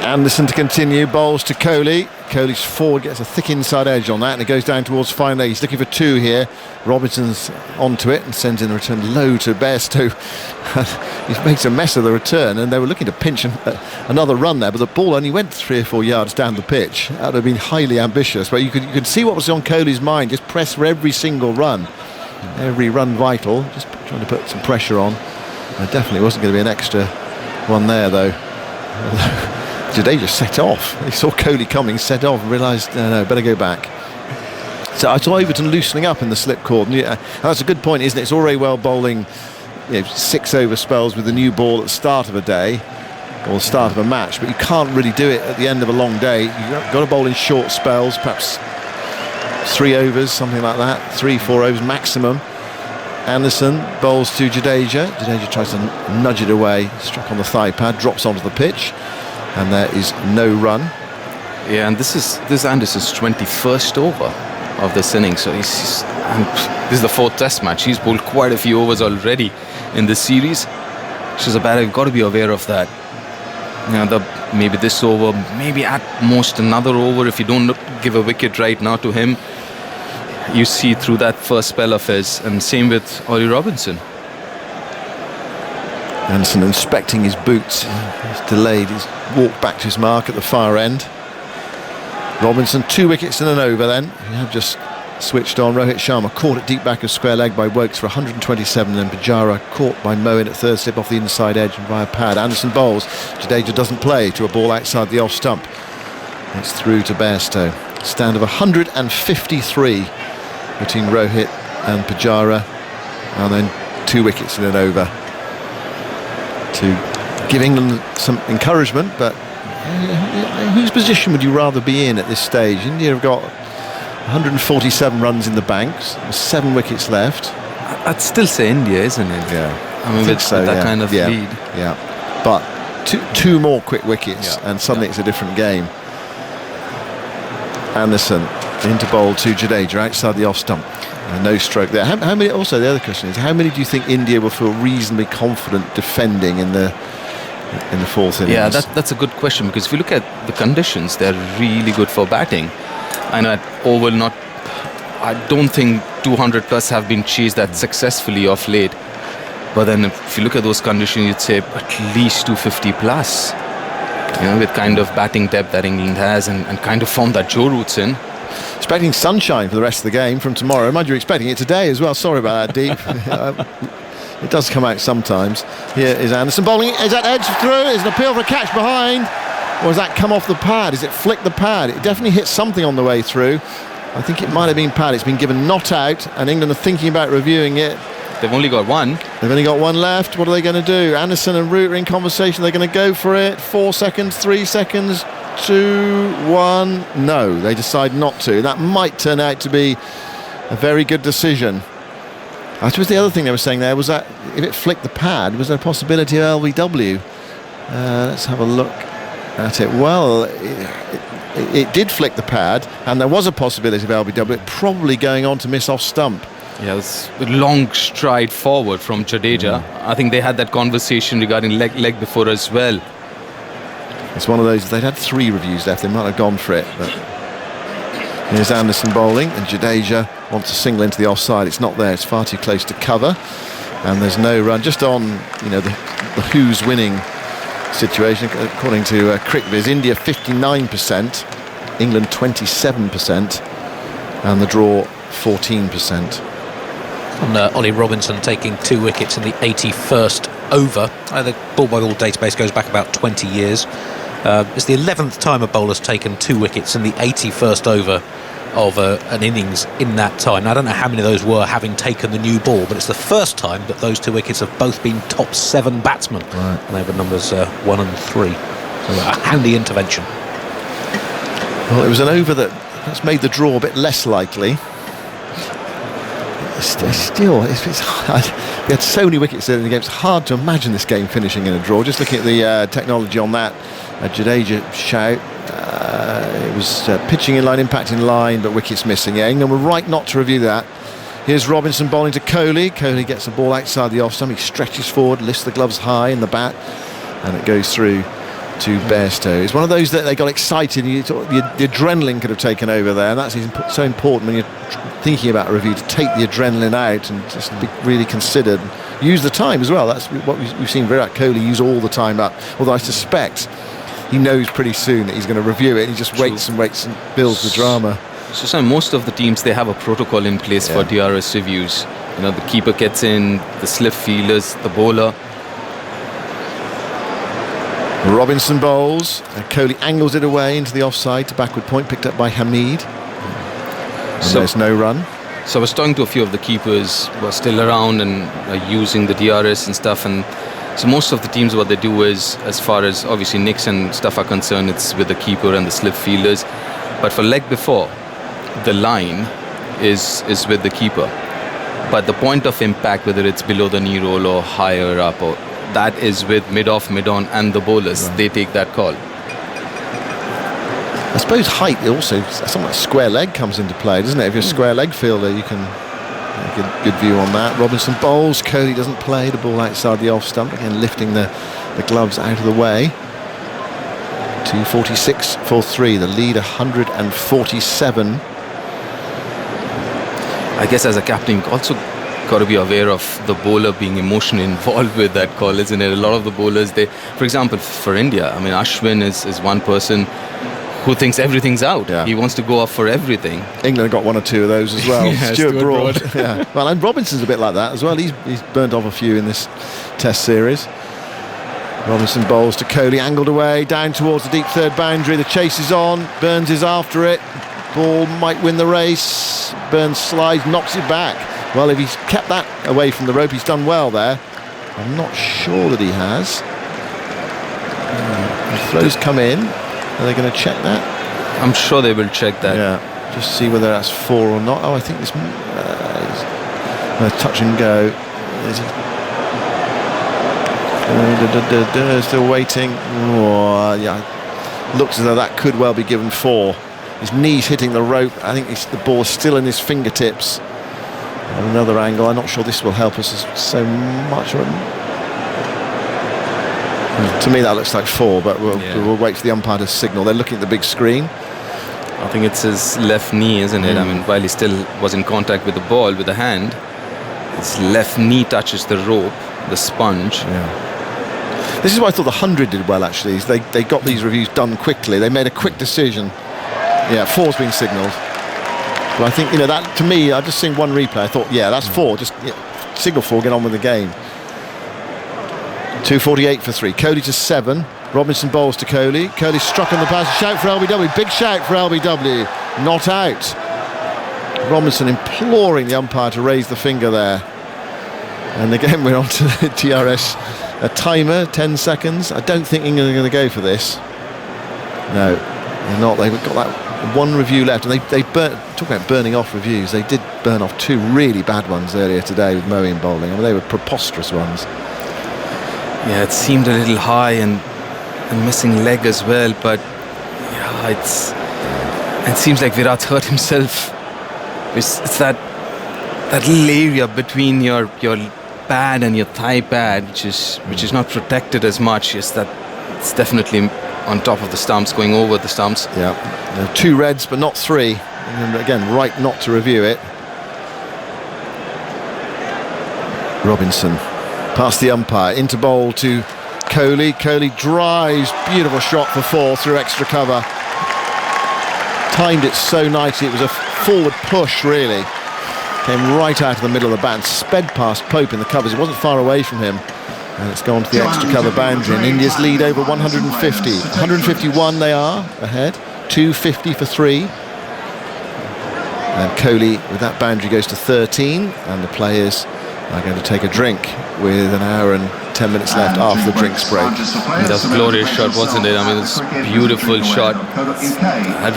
Speaker 9: Anderson to continue, bowls to Kohli. Kohli's forward, gets a thick inside edge on that, and it goes down towards fine leg. He's looking for 2 here. Robinson's onto it and sends in the return low to Bairstow. He makes a mess of the return, and they were looking to pinch another run there, but the ball only went 3 or 4 yards down the pitch. That would have been highly ambitious, but you could see what was on Kohli's mind. Just press for every single run. Every run vital, just trying to put some pressure on. There definitely wasn't going to be an extra one there, though. Jadeja set off. He saw Kohli coming, set off, and realised, no, better go back. So I saw Overton loosening up in the slip cord. And that's a good point, isn't it? It's all very well bowling 6 over spells with the new ball at the start of a day or the start of a match, but you can't really do it at the end of a long day. You've got to bowl in short spells, perhaps 3 overs, something like that, 3-4 overs maximum. Anderson bowls to Jadeja. Jadeja tries to nudge it away, struck on the thigh pad, drops onto the pitch. And there is no run.
Speaker 6: Yeah, and this is Anderson's 21st over of this innings. So this is the 4th Test match. He's bowled quite a few overs already in this series. She's a batter. You've got to be aware of that. Maybe this over, maybe at most another over. If you don't give a wicket right now to him, you see through that first spell of his. And same with Ollie Robinson.
Speaker 9: Anderson inspecting his boots. He's delayed. He's walked back to his mark at the far end. Robinson 2 wickets in an over then. We have just switched on. Rohit Sharma caught at deep back of square leg by Woakes for 127, and Pujara caught by Moeen at third slip off the inside edge and via pad. Anderson bowls. Jadeja doesn't play to a ball outside the off stump. It's through to Bairstow. Stand of 153 between Rohit and Pujara, and then 2 wickets in an over to give England some encouragement. But whose position would you rather be in at this stage? India have got 147 runs in the banks, 7 wickets left.
Speaker 6: I'd still say India, isn't it?
Speaker 9: Yeah,
Speaker 6: I mean, with that kind of lead.
Speaker 9: Yeah, but two more quick wickets, and suddenly it's a different game. Anderson into bowl to Jadeja outside the off stump. No stroke there. How many? Also, the other question is, how many do you think India will feel reasonably confident defending in the 4th innings?
Speaker 6: Yeah, that's a good question, because if you look at the conditions, they're really good for batting. I know at Oval, I don't think 200 plus have been chased that successfully of late. But then if you look at those conditions, you'd say at least 250 plus. With kind of batting depth that England has and kind of form that Joe Root's in.
Speaker 9: Expecting sunshine for the rest of the game from tomorrow. Mind you're expecting it today as well. Sorry about that, Deep. It does come out sometimes. Here is Anderson bowling. Is that edge through? Is an appeal for a catch behind? Or has that come off the pad? Is it flicked the pad? It definitely hit something on the way through. I think it might have been pad. It's been given not out, and England are thinking about reviewing it.
Speaker 6: They've only got one.
Speaker 9: They've only got one left. What are they going to do? Anderson and Root are in conversation. They're going to go for it. 4 seconds, 3 seconds, 2, 1. No, they decide not to. That might turn out to be a very good decision. I suppose the other thing they were saying there was that if it flicked the pad, was there a possibility of LBW? Let's have a look at it. Well, it did flick the pad, and there was a possibility of LBW, probably going on to miss off stump.
Speaker 8: Yeah, it's a long stride forward from Jadeja. I think they had that conversation regarding leg before as well.
Speaker 9: It's one of those, they'd had 3 reviews left, they might have gone for it, but here's Anderson bowling, and Jadeja wants to single into the offside. It's not there, it's far too close to cover, and there's no run. Just on, the who's winning situation, according to CricViz, India 59%, England 27%, and the draw 14%.
Speaker 4: And Ollie Robinson taking 2 wickets in the 81st over. The ball-by-ball database goes back about 20 years. It's the 11th time a bowler's taken 2 wickets in the 81st over of an innings in that time. Now, I don't know how many of those were having taken the new ball, but it's the first time that those 2 wickets have both been top 7 batsmen.
Speaker 9: Right.
Speaker 4: And they were numbers 1 and 3. So a handy intervention.
Speaker 9: Well, it was an over that's made the draw a bit less likely. Still, it's hard. We had so many wickets in the game. It's hard to imagine this game finishing in a draw. Just looking at the technology on that, Jadeja shout. It was pitching in line, impact in line, but wickets missing. Yeah, England were right not to review that. Here's Robinson bowling to Kohli. Kohli gets the ball outside the off stump. He stretches forward, lifts the gloves high in the bat, and it goes through to Bairstow. It's one of those that they got excited. The adrenaline could have taken over there, and that's so important when you're thinking about a review, to take the adrenaline out and just be really considered. Use the time as well. That's what we've seen Virat Kohli use all the time up. Although I suspect he knows pretty soon that he's going to review it, and he just waits and builds the drama.
Speaker 8: So most of the teams, they have a protocol in place for DRS reviews. The keeper gets in, the slip fielders, the bowler.
Speaker 9: Robinson bowls, and Kohli angles it away into the offside to backward point, picked up by Hamid. And there's no run.
Speaker 8: So I was talking to a few of the keepers who are still around and are using the DRS and stuff, and so most of the teams, what they do is, as far as obviously nicks and stuff are concerned, it's with the keeper and the slip fielders. But for leg before, the line is with the keeper. But the point of impact, whether it's below the knee roll or higher up, or that is with mid-off, mid-on and the bowlers. Right. They take that call.
Speaker 9: I suppose height also, something like square leg comes into play, doesn't it? If you're a square leg fielder, you can get a good view on that. Robinson bowls, Kohli doesn't play, the ball outside the off stump, again lifting the gloves out of the way. 246 for 3, the lead 147.
Speaker 8: I guess as a captain, you've also got to be aware of the bowler being emotionally involved with that call, isn't it? A lot of the bowlers, for example, for India, Ashwin is one person who thinks everything's out. Yeah. He wants to go off for everything.
Speaker 9: England got 1 or 2 of those as well.
Speaker 8: Yeah,
Speaker 9: Stuart Broad. Yeah. Well, and Robinson's a bit like that as well. He's burnt off a few in this Test series. Robinson bowls to Kohli, angled away, down towards the deep third boundary. The chase is on. Burns is after it. Ball might win the race. Burns slides, knocks it back. Well, if he's kept that away from the rope, he's done well there. I'm not sure that he has. The throws come in. Are they going to check that?
Speaker 8: I'm sure they will check that.
Speaker 9: Yeah, just see whether that's 4 or not. Oh, I think this touch and go. Still waiting. Oh, yeah, looks as though that could well be given 4. His knees hitting the rope. I think the ball is still in his fingertips. At another angle, I'm not sure this will help us so much. To me that looks like 4, but we'll wait for the umpire to signal. They're looking at the big screen.
Speaker 8: I think it's his left knee, isn't it? While he still was in contact with the ball with the hand, his left knee touches the rope, the sponge.
Speaker 9: Yeah. This is why I thought the 100 did well, actually. They got these reviews done quickly. They made a quick decision. Yeah, 4's been signalled. But I think, that to me, I just seen one replay. I thought, that's 4. Just signal 4, get on with the game. 248 for 3. Kohli to 7. Robinson bowls to Kohli. Kohli struck on the pass. Shout for LBW. Big shout for LBW. Not out. Robinson imploring the umpire to raise the finger there. And again, we're on to the DRS. A timer, 10 seconds. I don't think England are going to go for this. No, they're not. They've got that one review left, and they talk about burning off reviews. They did burn off 2 really bad ones earlier today with Moeen bowling. I mean, they were preposterous ones.
Speaker 8: Yeah, it seemed a little high and missing leg as well, but yeah, it seems like Virat hurt himself. It's that little area between your pad and your thigh pad, which is not protected as much. It's definitely on top of the stumps, going over the stumps.
Speaker 9: Yeah, there are 2 reds, but not 3. And again, right not to review it. Robinson past the umpire, into bowl to Kohli. Kohli drives, beautiful shot for 4 through extra cover. Timed it so nicely, it was a forward push really. Came right out of the middle of the bat, sped past Pope in the covers. It wasn't far away from him. And it's gone to the extra cover boundary, and India's lead over 150. 151 they are ahead, 250 for 3. And Kohli, with that boundary, goes to 13, and the players are going to take a drink with an hour and 10 minutes left after the drinks break.
Speaker 8: That was a glorious shot, wasn't it? I mean, it's a beautiful shot. Had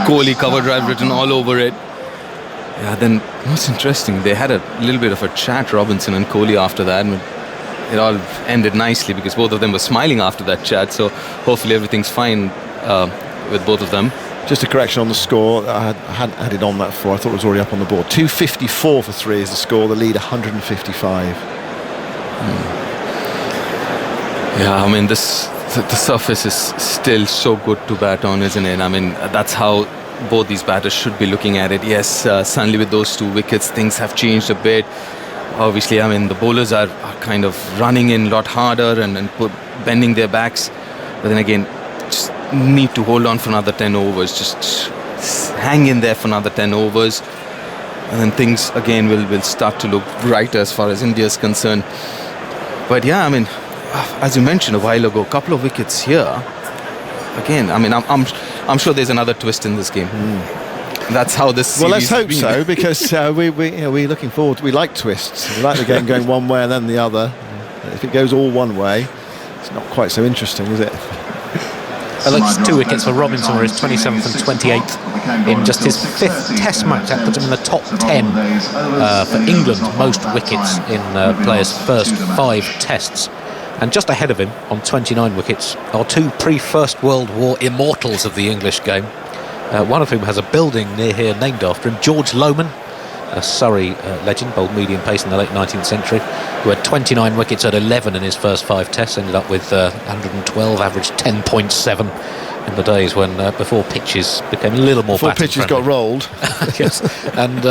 Speaker 8: Kohli cover drive written all over it. Yeah, then what's interesting, they had a little bit of a chat, Robinson and Kohli, after that, and it all ended nicely because both of them were smiling after that chat, so hopefully everything's fine with both of them.
Speaker 9: Just a correction on the score. I hadn't added on that before. I thought it was already up on the board. 254 for 3 is the score. The lead 155.
Speaker 8: Yeah, I mean, the surface is still so good to bat on, isn't it? I mean, that's how both these batters should be looking at it. Yes, suddenly with those 2 wickets, things have changed a bit. Obviously, I mean, the bowlers are kind of running in a lot harder and bending their backs. But then again, just need to hold on for another 10 overs. Just hang in there for another 10 overs. And then things, again, will start to look brighter as far as India is concerned. But yeah, I mean, as you mentioned a while ago, a couple of wickets here. Again, I mean, I'm sure there's another twist in this game. That's how this series.
Speaker 9: Well, let's hope so, because we're looking forward. We like twists. We like the game going one way and then the other. If it goes all one way, it's not quite so interesting, is it?
Speaker 4: That's 2 wickets for Robinson, where his 27th and 28th in just his 5th Test match. That puts him in the top 10 for England, most wickets in players' first 5 Tests. And just ahead of him on 29 wickets are 2 pre-First World War immortals of the English game. One of whom has a building near here named after him, George Lohman, a Surrey legend, bowled medium pace in the late 19th century, who had 29 wickets at 11 in his first 5 Tests, ended up with 112, averaged 10.7 in the days when before pitches became a little more
Speaker 9: before pitches got rolled.
Speaker 4: Yes, and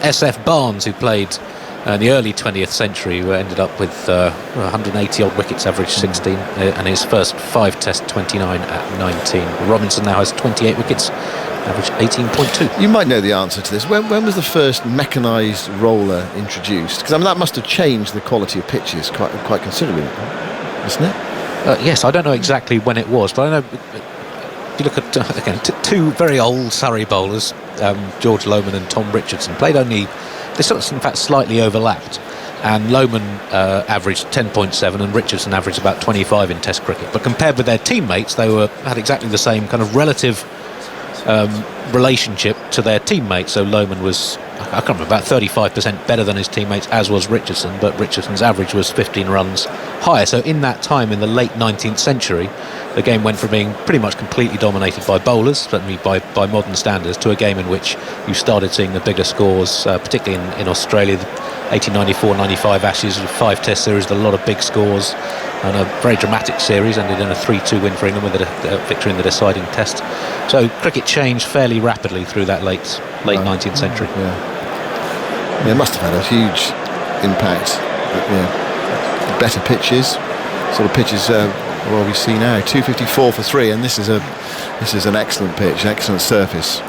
Speaker 4: S.F. Barnes, who played in the early 20th century, who ended up with 180 odd wickets, averaged 16, and his first 5 Tests, 29 at 19. Robinson now has 28 wickets, average 18.2.
Speaker 9: You might know the answer to this. When was the first mechanised roller introduced? Because I mean, that must have changed the quality of pitches quite considerably, isn't it?
Speaker 4: Yes, I don't know exactly when it was, but I know if you look at again 2 very old Surrey bowlers, George Lohman and Tom Richardson, played only, they sort of in fact slightly overlapped, and Lohman averaged 10.7 and Richardson averaged about 25 in Test cricket. But compared with their teammates, they had exactly the same kind of relative relationship to their teammates. So Lohman was, I can't remember, about 35% better than his teammates, as was Richardson, but Richardson's average was 15 runs higher. So in that time, in the late 19th century, the game went from being pretty much completely dominated by bowlers, certainly by modern standards, to a game in which you started seeing the bigger scores, particularly in Australia. The 1894-95 Ashes, 5 Test series, a lot of big scores, and a very dramatic series, ended in a 3-2 win for England with a victory in the deciding Test. So cricket changed fairly rapidly through that late 19th century.
Speaker 9: Yeah, it must have had a huge impact. But, better pitches, sort of pitches. Well, we see now 254 for 3, and this is an excellent pitch, excellent surface.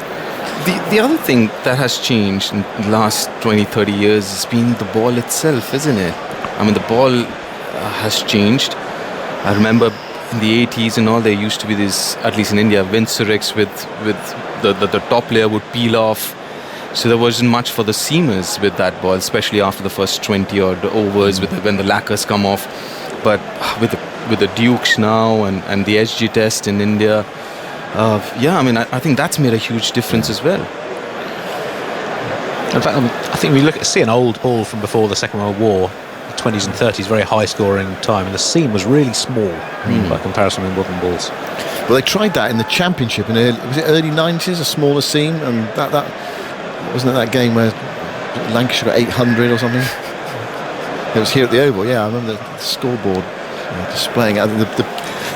Speaker 8: The other thing that has changed in the last 20-30 years has been the ball itself, isn't it? I mean, the ball has changed. I remember in the 80s and all, there used to be this, at least in India, Vincerix with the top layer would peel off. So there wasn't much for the seamers with that ball, especially after the first 20 odd overs when the lacquers come off. But with the Dukes now and the SG Test in India, Yeah, I mean, I think that's made a huge difference as well.
Speaker 4: In fact, I think we see an old ball from before the Second World War, the 20s and 30s, very high-scoring time, and the seam was really small by comparison with modern balls.
Speaker 9: Well, they tried that in the Championship in early 90s, a smaller seam, and that wasn't it that game where Lancashire got 800 or something? It was here at the Oval, yeah. I remember the scoreboard displaying it.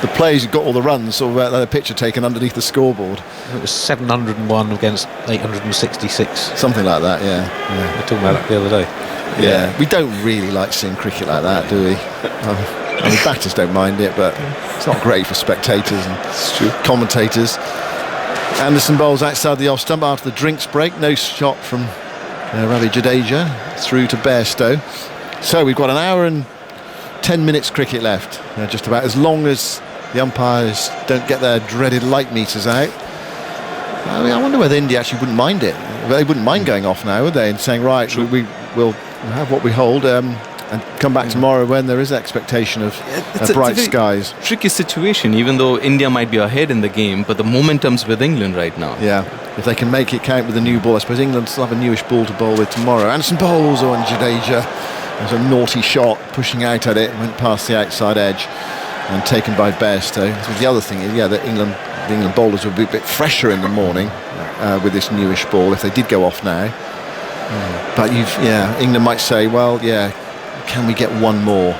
Speaker 9: The players who got all the runs saw a picture taken underneath the scoreboard.
Speaker 4: It was 701 against 866.
Speaker 9: Something like that, yeah.
Speaker 4: We were talking about that the other day.
Speaker 9: Yeah. We don't really like seeing cricket like that, do we? I mean, batters don't mind it, but it's not great for spectators and commentators. Anderson bowls outside the off stump after the drinks break. No shot from Ravi Jadeja through to Bairstow. So we've got an hour and 10 minutes cricket left. Just about as long as the umpires don't get their dreaded light meters out. I mean, I wonder whether India actually wouldn't mind it. They wouldn't mind going off now, would they? And saying, right, we will have what we hold and come back tomorrow when there is expectation of bright skies.
Speaker 8: Tricky situation, even though India might be ahead in the game, but the momentum's with England right now.
Speaker 9: Yeah, if they can make it count with the new ball. I suppose England still have a newish ball to bowl with tomorrow. Anderson bowls on Jadeja. There's a naughty shot, pushing out at it, went past the outside edge and taken by Bairstow. So the other thing is, that the England bowlers would be a bit fresher in the morning with this newish ball if they did go off now. But England might say, well, can we get one more?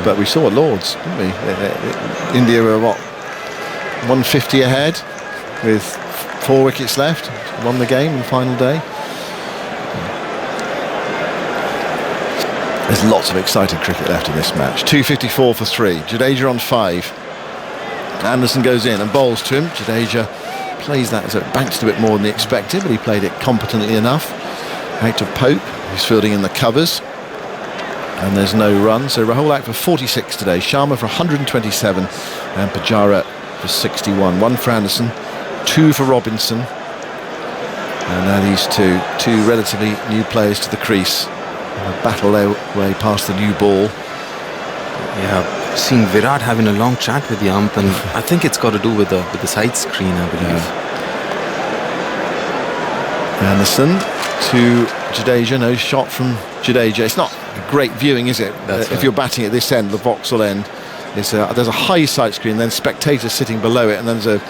Speaker 9: But we saw at Lords, didn't we? India were 150 ahead with 4 wickets left, won the game on the final day. There's lots of exciting cricket left in this match. 254 for 3. Jadeja on 5. Anderson goes in and bowls to him. Jadeja plays that as it bounced a bit more than he expected, but he played it competently enough. Out to Pope, who's fielding in the covers. And there's no run. So Rahul out for 46 today. Sharma for 127 and Pujara for 61. 1 for Anderson, 2 for Robinson. And now these two relatively new players to the crease. Battle their way past the new ball.
Speaker 8: Yeah, seeing Virat having a long chat with the ump, and I think it's got to do with the side screen, I believe.
Speaker 9: Anderson to Jadeja, no shot from Jadeja. It's not great viewing, is it? If you're batting at this end, the Vauxhall end, there's a high side screen, then spectators sitting below it, and then there's a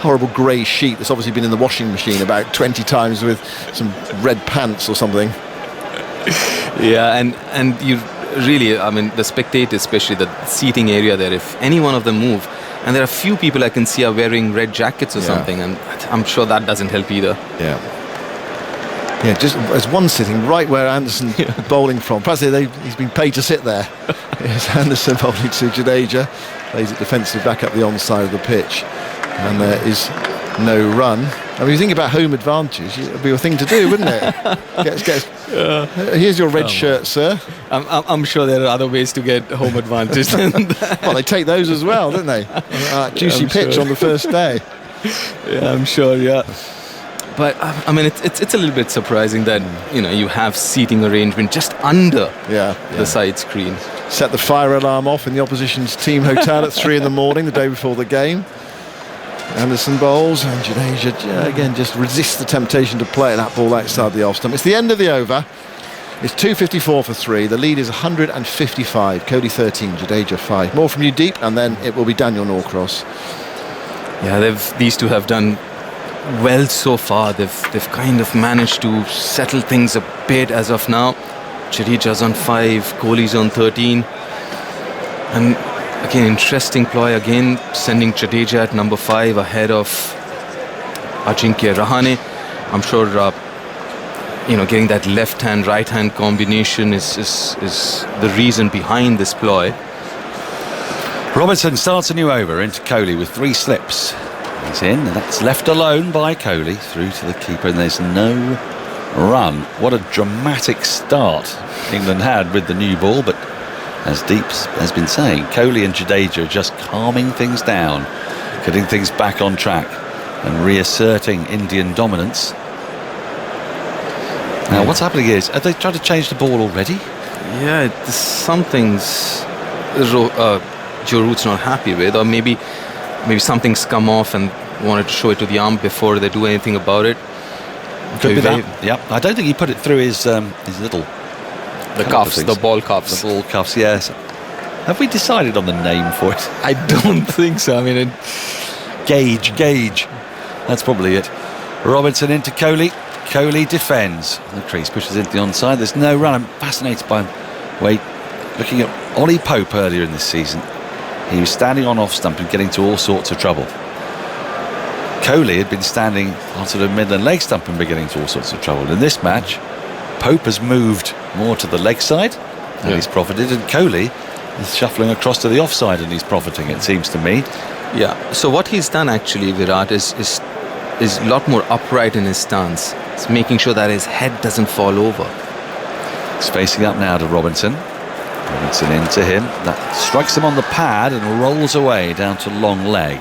Speaker 9: horrible grey sheet that's obviously been in the washing machine about 20 times with some red pants or something.
Speaker 8: Yeah, and you really, I mean, the spectators, especially the seating area there, if any one of them move, and there are a few people I can see are wearing red jackets or something, and I'm sure that doesn't help either.
Speaker 9: Yeah, just there's one sitting right where Anderson bowling from. Perhaps he's been paid to sit there. It's Anderson bowling to Jadeja, plays it defensive back up the onside of the pitch, and there is no run. I mean, you think about home advantage, it would be a thing to do, wouldn't it? Here's your red shirt, sir.
Speaker 8: I'm sure there are other ways to get home advantage than that.
Speaker 9: Well, they take those as well, don't they? Juicy pitch on the first day.
Speaker 8: Yeah, I'm sure, But, I mean, it's a little bit surprising that, you have seating arrangement just under the side screen.
Speaker 9: Set the fire alarm off in the opposition's team hotel at 3 in the morning, the day before the game. Anderson bowls and Jadeja again just resists the temptation to play that ball outside the off stump. It's the end of the over. It's 254 for 3. The lead is 155. Kohli 13, Jadeja 5. More from you deep, and then it will be Daniel Norcross.
Speaker 8: Yeah, these two have done well so far. They've kind of managed to settle things a bit as of now. Jadeja's on 5, Kohli's on 13, and again, interesting ploy again, sending Jadeja at number 5 ahead of Ajinkya Rahane. I'm sure, getting that left-hand, right-hand combination is the reason behind this ploy.
Speaker 1: Robinson starts a new over into Kohli with 3 slips. He's in, and that's left alone by Kohli through to the keeper, and there's no run. What a dramatic start England had with the new ball, but as Deeps has been saying, Kohli and Jadeja are just calming things down, getting things back on track and reasserting Indian dominance. Now, what's happening is, are they trying to change the ball already?
Speaker 8: Yeah, something's Joe Root's not happy with, or maybe maybe something's come off and wanted to show it to the ump before they do anything about it.
Speaker 1: Could be that. Yep. I don't think he put it through his little
Speaker 8: cuffs, the ball cuffs.
Speaker 1: The ball cuffs, yes. Have we decided on the name for it?
Speaker 8: I don't think so. I mean,
Speaker 1: Gauge. That's probably it. Robinson into Kohli. Kohli defends. The crease pushes into the onside. There's no run. I'm fascinated by looking at Ollie Pope earlier in this season. He was standing on off stump and getting to all sorts of trouble. Kohli had been standing on sort of midland leg stump and beginning to all sorts of trouble. In this match, Pope has moved more to the leg side and he's profited, and Kohli is shuffling across to the offside and he's profiting, it seems to me.
Speaker 8: Yeah. So what he's done actually, Virat, is a lot more upright in his stance. It's making sure that his head doesn't fall over.
Speaker 1: He's facing up now to Robinson. Robinson into him. That strikes him on the pad and rolls away down to long leg.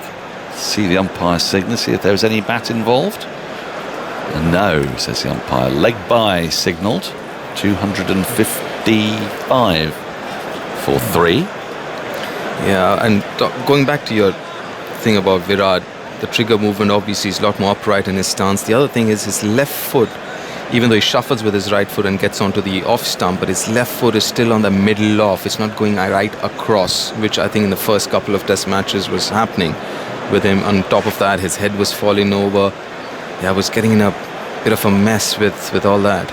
Speaker 1: See the umpire signal, see if there was any bat involved. And no, says the umpire. Leg by signalled. 255 for 3.
Speaker 8: Yeah, and going back to your thing about Virat, the trigger movement obviously is a lot more upright in his stance. The other thing is his left foot, even though he shuffles with his right foot and gets onto the off stump, but his left foot is still on the middle off. It's not going right across, which I think in the first couple of test matches was happening with him. On top of that, his head was falling over. Yeah, I was getting in a bit of a mess with all that.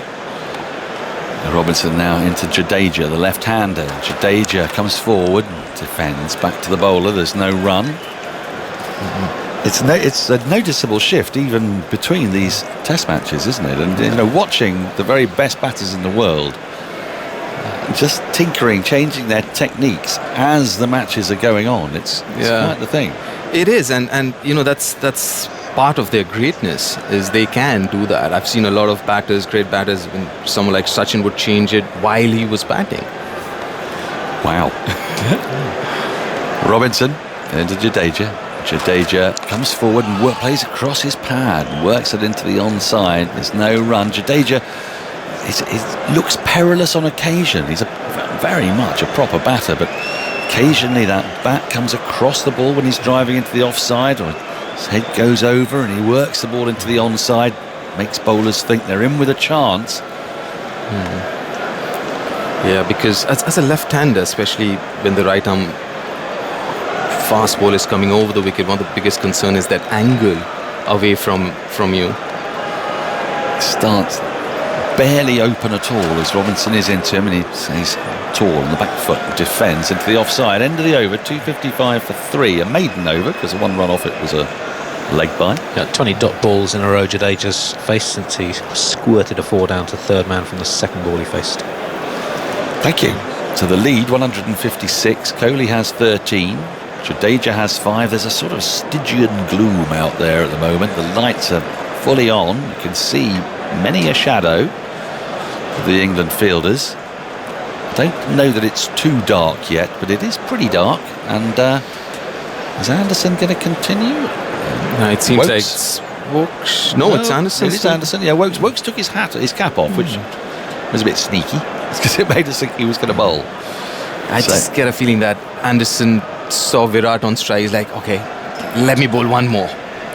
Speaker 1: Robinson now into Jadeja, the left-hander. Jadeja comes forward, defends back to the bowler. There's no run. It's a noticeable shift even between these test matches, isn't it? And watching the very best batters in the world just tinkering, changing their techniques as the matches are going on. It's quite the thing.
Speaker 8: It is, and that's part of their greatness, is they can do that. I've seen a lot of batters, great batters, when someone like Sachin would change it while he was batting.
Speaker 1: Wow. Robinson into Jadeja. Jadeja comes forward and plays across his pad, works it into the onside. There's no run. Jadeja he looks perilous on occasion. He's very much a proper batter, but occasionally that bat comes across the ball when he's driving into the offside, or his head goes over and he works the ball into the onside, makes bowlers think they're in with a chance.
Speaker 8: Yeah, because as a left-hander, especially when the right arm fast ball is coming over the wicket, one of the biggest concern is that angle away from you.
Speaker 1: Starts barely open at all as Robinson is into him, and he's tall on the back foot, defends into the offside. End of the over, 255 for 3, a maiden over because the one run off it was a leg by.
Speaker 4: 20 dot balls in a row Jadeja's faced since he squirted a 4 down to third man from the second ball he faced.
Speaker 1: Thank you. So the lead, 156. Kohli has 13. Jadeja has 5. There's a sort of Stygian gloom out there at the moment. The lights are fully on. You can see many a shadow of the England fielders. I don't know that it's too dark yet, but it is pretty dark. And is Anderson going to continue?
Speaker 8: No, it seems like it's Woakes. No, it's Anderson.
Speaker 1: It is Anderson. Yeah, Woakes took his cap off, which was a bit sneaky because it made us think he was going to bowl.
Speaker 8: I just get a feeling that Anderson saw Virat on strike. He's like, okay, let me bowl one more.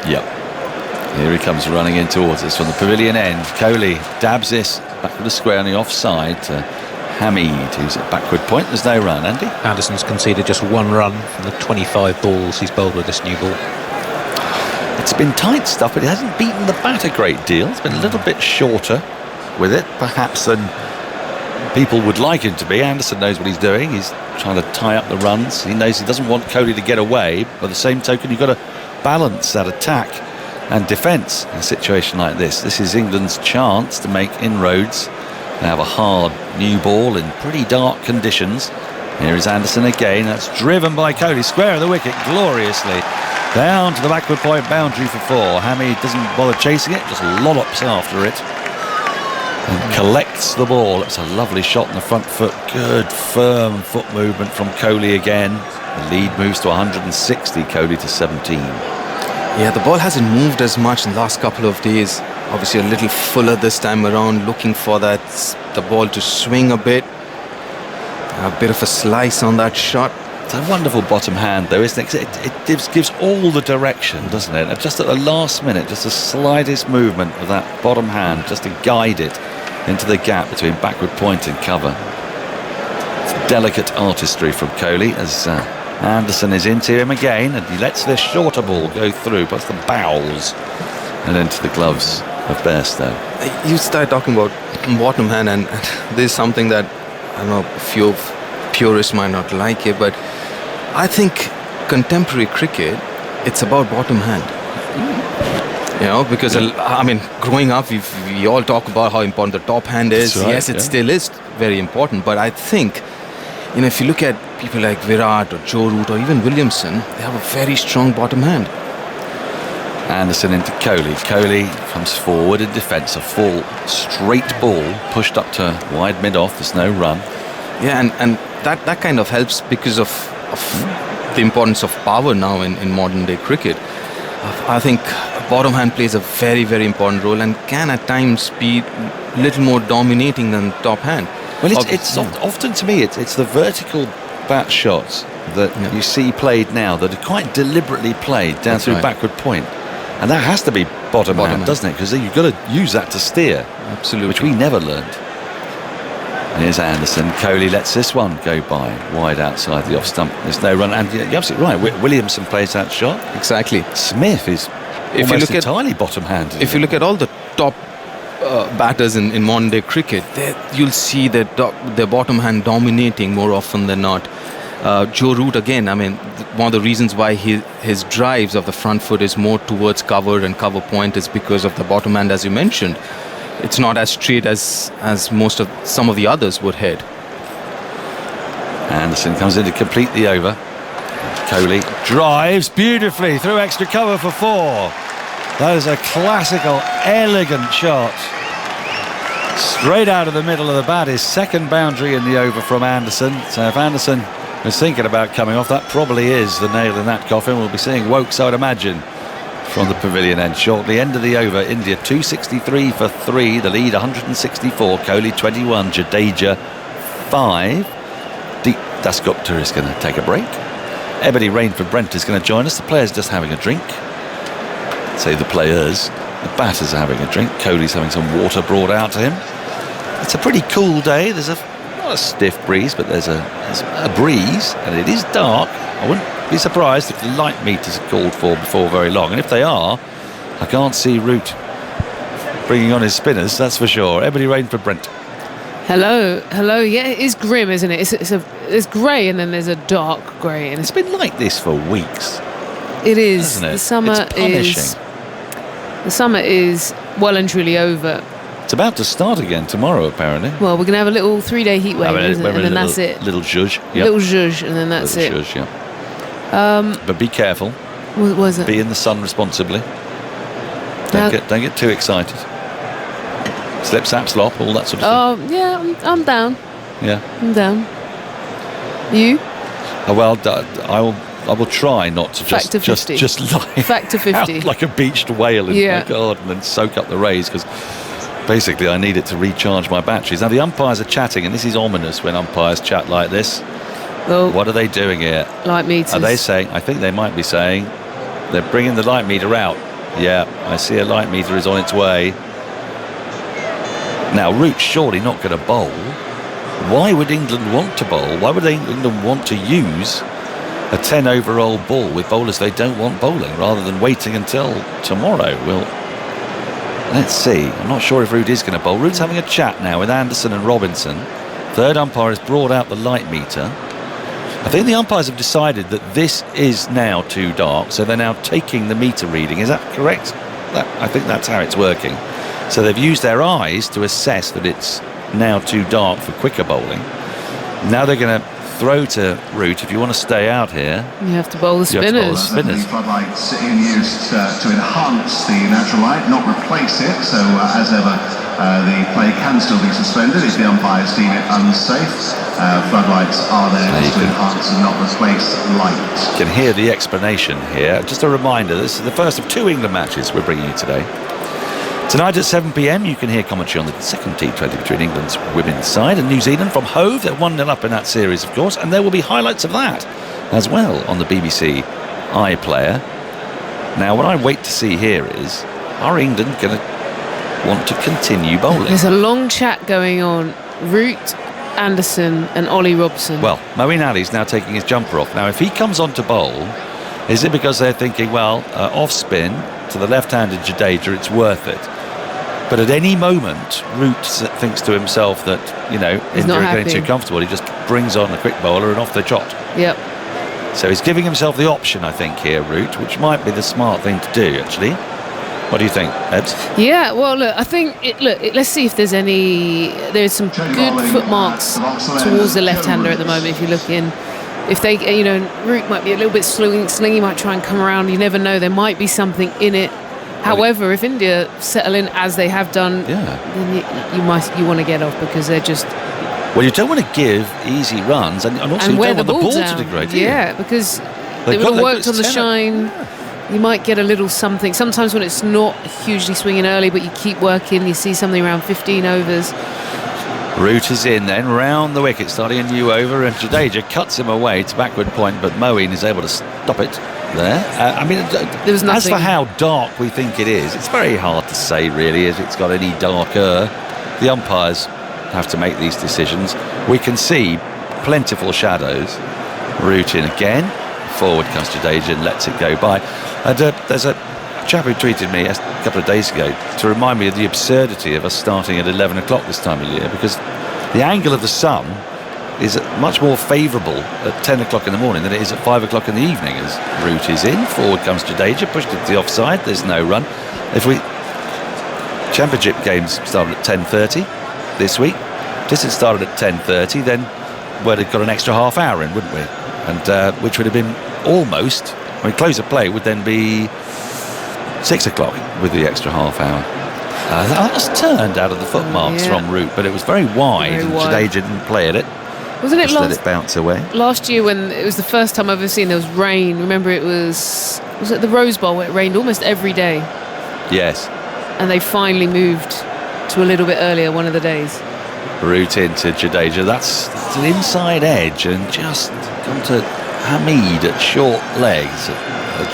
Speaker 1: Yep. Here he comes running in towards us from the pavilion end. Kohli dabs this back to the square on the offside to Hamid, who's at backward point. There's no run, Andy.
Speaker 4: Anderson's conceded just 1 run from the 25 balls he's bowled with this new ball.
Speaker 1: It's been tight stuff, but it hasn't beaten the bat a great deal. It's been a little bit shorter with it, perhaps, than people would like him to be. Anderson knows what he's doing. He's trying to tie up the runs. He knows he doesn't want Kohli to get away. By the same token, you've got to balance that attack and defence in a situation like this. This is England's chance to make inroads. They have a hard new ball in pretty dark conditions. Here is Anderson again. That's driven by Kohli, square of the wicket gloriously. Down to the backward point boundary for 4. Hamid doesn't bother chasing it, just lollops after it and collects the ball. It's a lovely shot in the front foot. Good firm foot movement from Kohli again. The lead moves to 160, Kohli to 17.
Speaker 8: Yeah, the ball hasn't moved as much in the last couple of days. Obviously a little fuller this time around, looking for the ball to swing a bit. A bit of a slice on that shot.
Speaker 1: It's a wonderful bottom hand, though, isn't it? 'Cause it gives all the direction, doesn't it? And just at the last minute, just the slightest movement of that bottom hand, just to guide it into the gap between backward point and cover. It's delicate artistry from Kohli as Anderson is into him again, and he lets this shorter ball go through, puts the bowels and into the gloves of Bairstow.
Speaker 8: You start talking about bottom hand, and this is something that I know a few purists might not like it, but I think contemporary cricket, it's about bottom hand. You know, because I mean, growing up, we all talk about how important the top hand is.
Speaker 1: Right,
Speaker 8: yes, it still is very important, but I think, you know, if you look at people like Virat or Joe Root or even Williamson, they have a very strong bottom hand.
Speaker 1: Anderson into Kohli. Kohli comes forward in defence. A full straight ball pushed up to wide mid-off. There's no run.
Speaker 8: Yeah, and that kind of helps because of the importance of power now in modern day cricket. I think bottom hand plays a very, very important role and can at times be a little more dominating than top hand.
Speaker 1: Well, often to me, it's the vertical bat shots that you see played now that are quite deliberately played down through backward point. And that has to be bottom hand, doesn't it? Because you've got to use that to steer.
Speaker 8: Absolutely.
Speaker 1: Which we never learned. And here's Anderson. Kohli lets this one go by, wide outside the off stump. There's no run. And you're absolutely right. Williamson plays that shot.
Speaker 8: Exactly.
Speaker 1: Smith is almost entirely bottom hand.
Speaker 8: If you look at all the top batters in modern day cricket, you'll see that their bottom hand dominating more often than not. Joe Root, again, I mean, one of the reasons why his drives of the front foot is more towards cover and cover point is because of the bottom hand, as you mentioned. It's not as straight as some of the others would head.
Speaker 1: Anderson comes in to complete the over. Kohli drives beautifully through extra cover for 4. That is a classical, elegant shot. Straight out of the middle of the bat. His second boundary in the over from Anderson. So if Anderson was thinking about coming off, that probably is the nail in that coffin. We'll be seeing Wokes, I would imagine, from the pavilion end shortly. End of the over. India 263 for 3. The lead 164. Kohli 21. Jadeja 5. Deep Dasgupta is going to take a break. Ebony Rainford Brent is going to join us. The players just having a drink. Say the players. The batters are having a drink. Kohli's having some water brought out to him. It's a pretty cool day. There's not a stiff breeze, but there's a breeze, and it is dark. I wouldn't be surprised if the light meters are called for before very long. And if they are, I can't see Root bringing on his spinners, that's for sure. Ebony Rainford Brent.
Speaker 10: Hello. Yeah, it is grim, isn't it? It's grey, and then there's a dark grey, and
Speaker 1: it's been like this for weeks.
Speaker 10: It is.
Speaker 1: It?
Speaker 10: The summer is well and truly over.
Speaker 1: It's about to start again tomorrow, apparently.
Speaker 10: Well, we're going to have a little 3-day heat wave, and then that's it.
Speaker 1: Little zhuzh. Yep.
Speaker 10: Little zhuzh, and then that's it.
Speaker 1: Zhuzh, yeah. But be careful.
Speaker 10: What was it?
Speaker 1: Be in the sun responsibly. Don't get too excited. Slip, slap, slop, all that sort of thing.
Speaker 10: Oh, yeah, I'm down.
Speaker 1: Yeah.
Speaker 10: I'm down. You?
Speaker 1: Well, I will try not to just lie
Speaker 10: Factor 50.
Speaker 1: out like a beached whale in my garden and soak up the rays, because basically I need it to recharge my batteries. Now the umpires are chatting, and this is ominous when umpires chat like this.
Speaker 10: Well,
Speaker 1: what are they doing here?
Speaker 10: Light meters.
Speaker 1: Are they saying? I think they might be saying they're bringing the light meter out. Yeah, I see a light meter is on its way. Now Root's surely not going to bowl. Why would England want to bowl? Why would England want to use a 10 overall ball with bowlers they don't want bowling, rather than waiting until tomorrow? Well, let's see. I'm not sure if Root is going to bowl. Root's having a chat now with Anderson and Robinson. Third umpire has brought out the light meter. I think the umpires have decided that this is now too dark, so they're now taking the meter reading. Is that correct? I think that's how it's working. So they've used their eyes to assess that it's now too dark for quicker bowling. Now they're going to throw to Root. If you want to stay out here,
Speaker 10: you have to bowl the spinners.
Speaker 11: The floodlights in use to enhance the natural light, not replace it. So as ever, the play can still be suspended if the umpires deem it unsafe. Floodlights are there to enhance and not replace light.
Speaker 1: You can hear the explanation here. Just a reminder, this is the first of 2 England matches we're bringing you today. Tonight at 7 p.m, you can hear commentary on the second T20 between England's women's side and New Zealand from Hove. They're 1-0 up in that series, of course, and there will be highlights of that as well on the BBC iPlayer. Now, what I wait to see here is, are England going to want to continue bowling?
Speaker 10: There's a long chat going on. Root, Anderson and Ollie Robson.
Speaker 1: Well, Moeen Ali's now taking his jumper off. Now, if he comes on to bowl, is it because they're thinking, well, off spin to the left-handed Jadeja, it's worth it? But at any moment, Root thinks to himself that, India are getting too comfortable. He just brings on a quick bowler and off they trot.
Speaker 10: Yep.
Speaker 1: So he's giving himself the option, I think, here, Root, which might be the smart thing to do, actually. What do you think, Ed?
Speaker 10: Yeah, well, look, I think, let's see if there's some good footmarks towards the left-hander at the moment, if you look in. If they, Root might be a little bit slingy, might try and come around, you never know, there might be something in it. However, if India settle in as they have done, then you want to get off because they're just...
Speaker 1: Well, you don't want to give easy runs, and also you don't want the ball to degrade.
Speaker 10: Yeah, because it would have worked on the shine. You might get a little something. Sometimes when it's not hugely swinging early, but you keep working, you see something around 15 overs.
Speaker 1: Root is in then, round the wicket, starting a new over, and Jadeja cuts him away to backward point, but Moeen is able to stop it there.
Speaker 10: There was nothing.
Speaker 1: As for how dark we think it is, it's very hard to say, really, if it's got any darker. The umpires have to make these decisions. We can see plentiful shadows. Root in again. Forward comes Jadeja and lets it go by. And there's a chap who tweeted me a couple of days ago to remind me of the absurdity of us starting at 11 o'clock this time of year, because the angle of the sun is much more favourable at 10 o'clock in the morning than it is at 5 o'clock in the evening. As Root is in, forward comes Jadeja, pushed it to the offside, there's no run. Championship games started at 10:30 this week. This had started at 10:30, then we'd have got an extra half hour in, wouldn't we? And which would have been almost, close of play would then be 6 o'clock with the extra half hour. That was turned out of the footmarks from Root, but it was very wide, and Jadeja didn't play at it.
Speaker 10: Wasn't it
Speaker 1: let it bounce away?
Speaker 10: Last year when it was the first time I've ever seen there was rain. Remember was it the Rose Bowl where it rained almost every day?
Speaker 1: Yes.
Speaker 10: And they finally moved to a little bit earlier one of the days.
Speaker 1: Root into Jadeja. That's an inside edge and just gone to Hamid at short legs.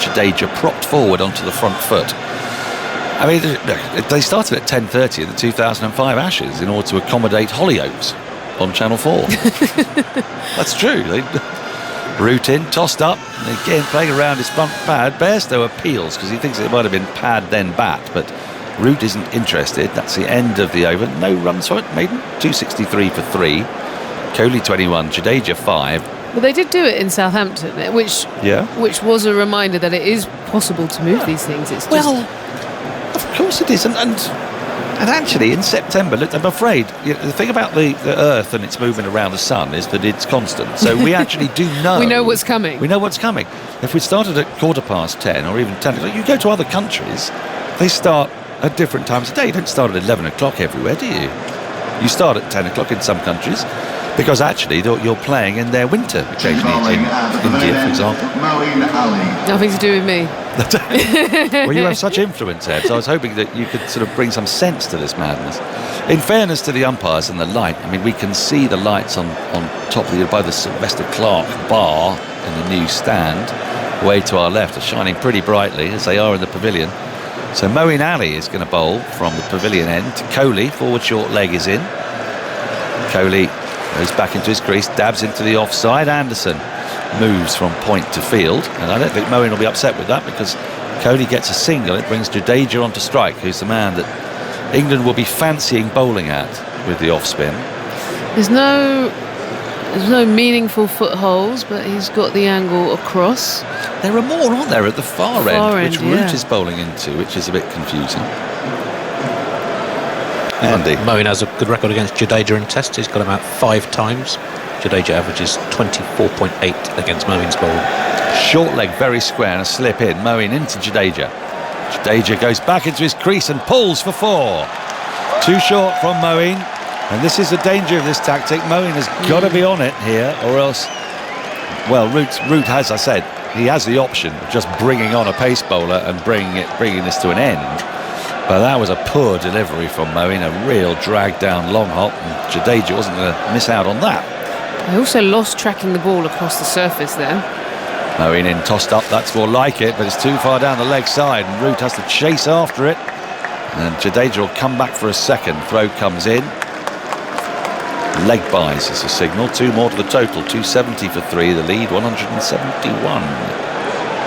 Speaker 1: Jadeja propped forward onto the front foot. I mean, they started at 10:30 in the 2005 Ashes in order to accommodate Hollyoaks on Channel 4. That's true. Root in, tossed up, and again playing around his front pad. Bairstow appeals because he thinks it might have been pad then bat, but Root isn't interested. That's the end of the over. No runs for it. Maiden 263 for 3. Kohli 21, Jadeja 5.
Speaker 10: Well, they did do it in Southampton, which was a reminder that it is possible to move these things. It's just...
Speaker 1: of course it is, and actually in September, look, I'm afraid the thing about the Earth and its movement around the sun is that it's constant. So we actually do know.
Speaker 10: We know what's coming.
Speaker 1: We know what's coming. If we started at 10:15 or even 10 o'clock, you go to other countries, they start at different times of day. You don't start at 11 o'clock everywhere, do you? You start at 10 o'clock in some countries because actually you're playing in their winter occasionally. In India, for example.
Speaker 10: Nothing to do with me.
Speaker 1: Well, you have such influence, Ed, so I was hoping that you could sort of bring some sense to this madness. In fairness to the umpires and the light, I mean, we can see the lights on top of by the Sylvester Clark bar in the new stand, way to our left, are shining pretty brightly as they are in the pavilion. So Moeen Ali is going to bowl from the pavilion end to Kohli. Forward short leg is in. Kohli goes back into his crease, dabs into the offside. Anderson moves from point to field, and I don't think Moeen will be upset with that because Kohli gets a single. It brings Jadeja onto strike, who's the man that England will be fancying bowling at with the off spin.
Speaker 10: There's no meaningful footholds, but he's got the angle across.
Speaker 1: There are more, aren't there, at the far end, which Root
Speaker 10: yeah.
Speaker 1: is bowling into, which is a bit confusing. Andy.
Speaker 4: Moeen has a good record against Jadeja in tests. He's got him out 5 times. Jadeja averages 24.8 against Moeen's bowl.
Speaker 1: Short leg, very square, and a slip in. Moeen into Jadeja. Jadeja goes back into his crease and pulls for 4. Too short from Moeen. And this is the danger of this tactic. Moeen has got to be on it here, or else... Well, Root has, I said, he has the option of just bringing on a pace bowler and bringing this to an end. But that was a poor delivery from Moeen, a real drag down long hop, and Jadeja wasn't going to miss out on that.
Speaker 10: I also lost tracking the ball across the surface there.
Speaker 1: Moeen in, tossed up, that's more like it, but it's too far down the leg side, and Root has to chase after it. And Jadeja will come back for a second. Throw comes in. Leg buys is a signal. 2 more to the total. 270 for 3. The lead 171.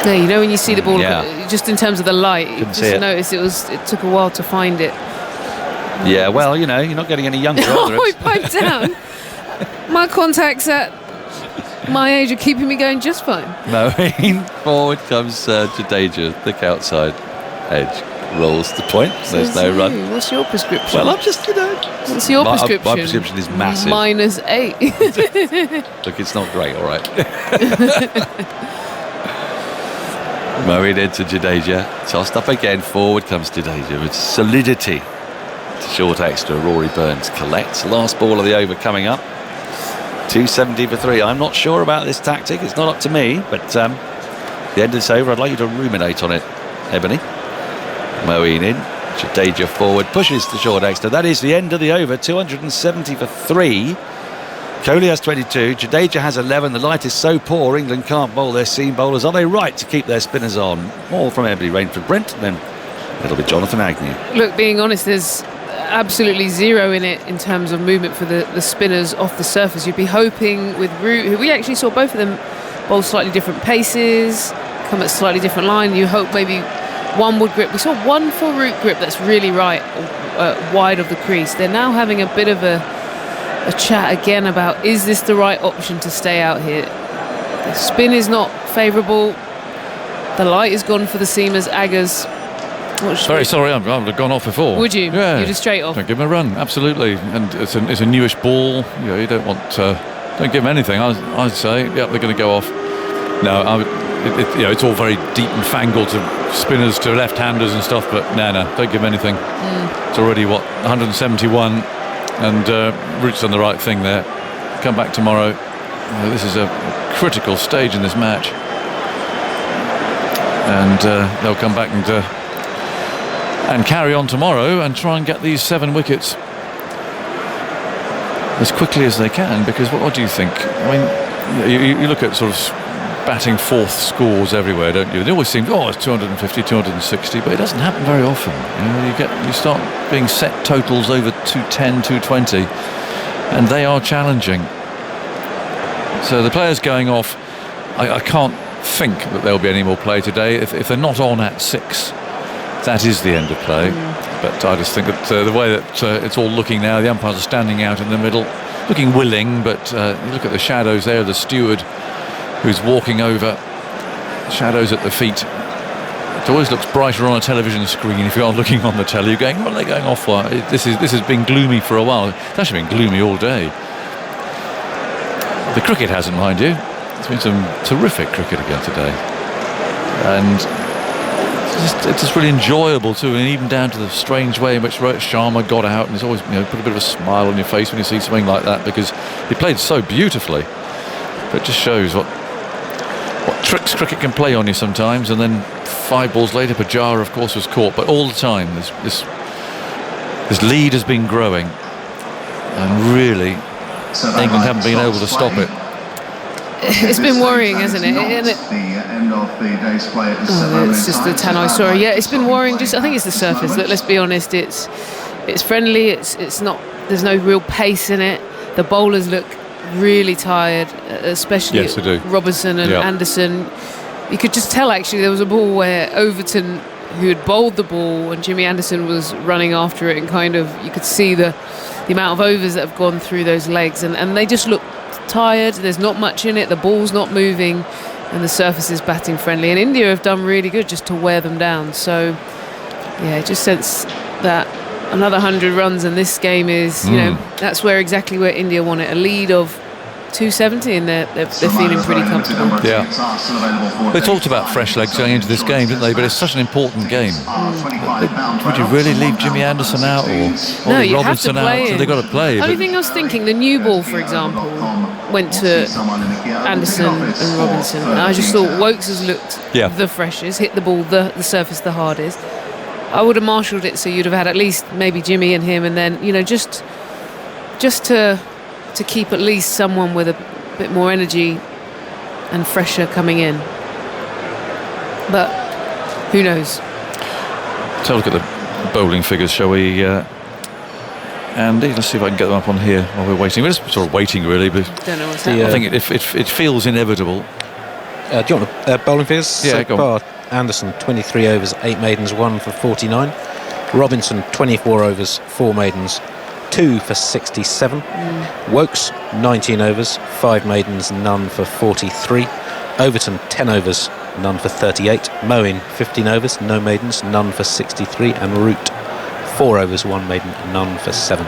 Speaker 10: Yeah, you know when you see the ball,
Speaker 1: Yeah.
Speaker 10: just in terms of the light, you
Speaker 1: Couldn't
Speaker 10: just
Speaker 1: see it.
Speaker 10: notice it took a while to find it.
Speaker 1: Yeah, well, you know, you're not getting any younger
Speaker 10: Oh,
Speaker 1: either.
Speaker 10: he piped down. My contacts at my age are keeping me going just fine.
Speaker 1: Moeen forward comes Jadeja, thick outside edge. Rolls the point. There's no run.
Speaker 10: What's your prescription?
Speaker 1: Well, I'm just, you know.
Speaker 10: What's your prescription?
Speaker 1: My prescription is massive.
Speaker 10: -8.
Speaker 1: Look, it's not great, all right. Moeen into Jadeja. Tossed up again. Forward comes Jadeja with solidity. To short extra. Rory Burns collects. Last ball of the over coming up. 270 for 3. I'm not sure about this tactic. It's not up to me. But the end of this over, I'd like you to ruminate on it, Ebony. Moeen in. Jadeja forward. Pushes to short extra. That is the end of the over. 270 for 3. Kohli has 22. Jadeja has 11. The light is so poor, England can't bowl their seam bowlers. Are they right to keep their spinners on? More from Ebony Rainford-Brent, then it'll be Jonathan Agnew.
Speaker 10: Look, being honest, there's absolutely zero in it in terms of movement for the spinners off the surface. You'd be hoping with Root, who we actually saw both of them bowl slightly different paces, come at slightly different line. You hope maybe one would grip. We saw one full Root grip that's really right, wide of the crease. They're now having a bit of a chat again about, is this the right option to stay out here? The spin is not favourable. The light is gone for the seamers. Aggers.
Speaker 6: Very sorry, I would have gone off before.
Speaker 10: Would you?
Speaker 6: Yeah.
Speaker 10: You'd have straight off.
Speaker 6: Don't give him a run, absolutely. And it's a newish ball. You know, you don't want. Don't give him anything. I'd say, yeah, they're going to go off. No, you know, it's all very deep and fangled to spinners, to left-handers and stuff. But no, don't give him anything. It's already 171, and Root's done the right thing there. Come back tomorrow. You know, this is a critical stage in this match, and they'll come back and carry on tomorrow and try and get these 7 wickets as quickly as they can, because what do you think? I mean, you look at sort of batting fourth scores everywhere, don't you? They always seem, it's 250, 260, but it doesn't happen very often. You know, you start being set totals over 210, 220, and they are challenging. So the players going off, I can't think that there'll be any more play today. If they're not on at 6, that is the end of play. But I just think that the way that it's all looking now, the umpires are standing out in the middle, looking willing, but you look at the shadows there, the steward who's walking over, shadows at the feet. It always looks brighter on a television screen if you are looking on the telly. You're going, what are they going off for? This has been gloomy for a while. It's actually been gloomy all day. The cricket hasn't, mind you. There's been some terrific cricket again today. And it's just really enjoyable too, and even down to the strange way in which Rohit Sharma got out, and it's always, you know, put a bit of a smile on your face when you see something like that, because he played so beautifully. But it just shows what tricks cricket can play on you sometimes. And then 5 balls later, Pujara of course was caught, but all the time this lead has been growing, and really England haven't been able to stop it.
Speaker 10: It's been worrying, hasn't it? It's just the Tannoy, sorry. Yeah, it's been worrying. I think it's the surface. Look, let's be honest. It's friendly. It's not. There's no real pace in it. The bowlers look really tired, especially Robinson and Anderson. You could just tell, actually, there was a ball where Overton, who had bowled the ball, and Jimmy Anderson was running after it, and kind of you could see the amount of overs that have gone through those legs, and they just look tired. There's not much in it. The ball's not moving, and the surface is batting friendly. And India have done really good just to wear them down. So, yeah, just sense that another 100 runs, and this game is, you know, that's exactly where India want it. A lead of 270, and they're feeling pretty comfortable.
Speaker 6: Yeah. They talked about fresh legs going into this game, didn't they? But it's such an important game. Would you really leave Jimmy Anderson out or
Speaker 10: no, you
Speaker 6: Robinson
Speaker 10: have to play
Speaker 6: out? So they've got to play.
Speaker 10: Only thing I was thinking, the new ball, for example, went to Anderson and Robinson. And I just thought Woakes has looked the freshest, hit the ball, the surface the hardest. I would have marshalled it so you'd have had at least maybe Jimmy and him, and then, you know, just to keep at least someone with a bit more energy and fresher coming in. but who knows?
Speaker 6: Let's have a look at the bowling figures, shall we, Andy? Let's see if I can get them up on here while we're waiting. We're just sort of waiting, really, but
Speaker 10: Don't know what's happening.
Speaker 6: I think it feels inevitable.
Speaker 4: Do you want bowling figures?
Speaker 6: Yeah,
Speaker 4: so
Speaker 6: go on.
Speaker 4: far, Anderson 23 overs, 8 maidens, 1 for 49. Robinson 24 overs, 4 maidens, 2 for 67. Wokes 19 overs, 5 maidens, none for 43. Overton 10 overs, none for 38. Moeen 15 overs, no maidens, none for 63. And Root 4 overs, 1 maiden, none for 7.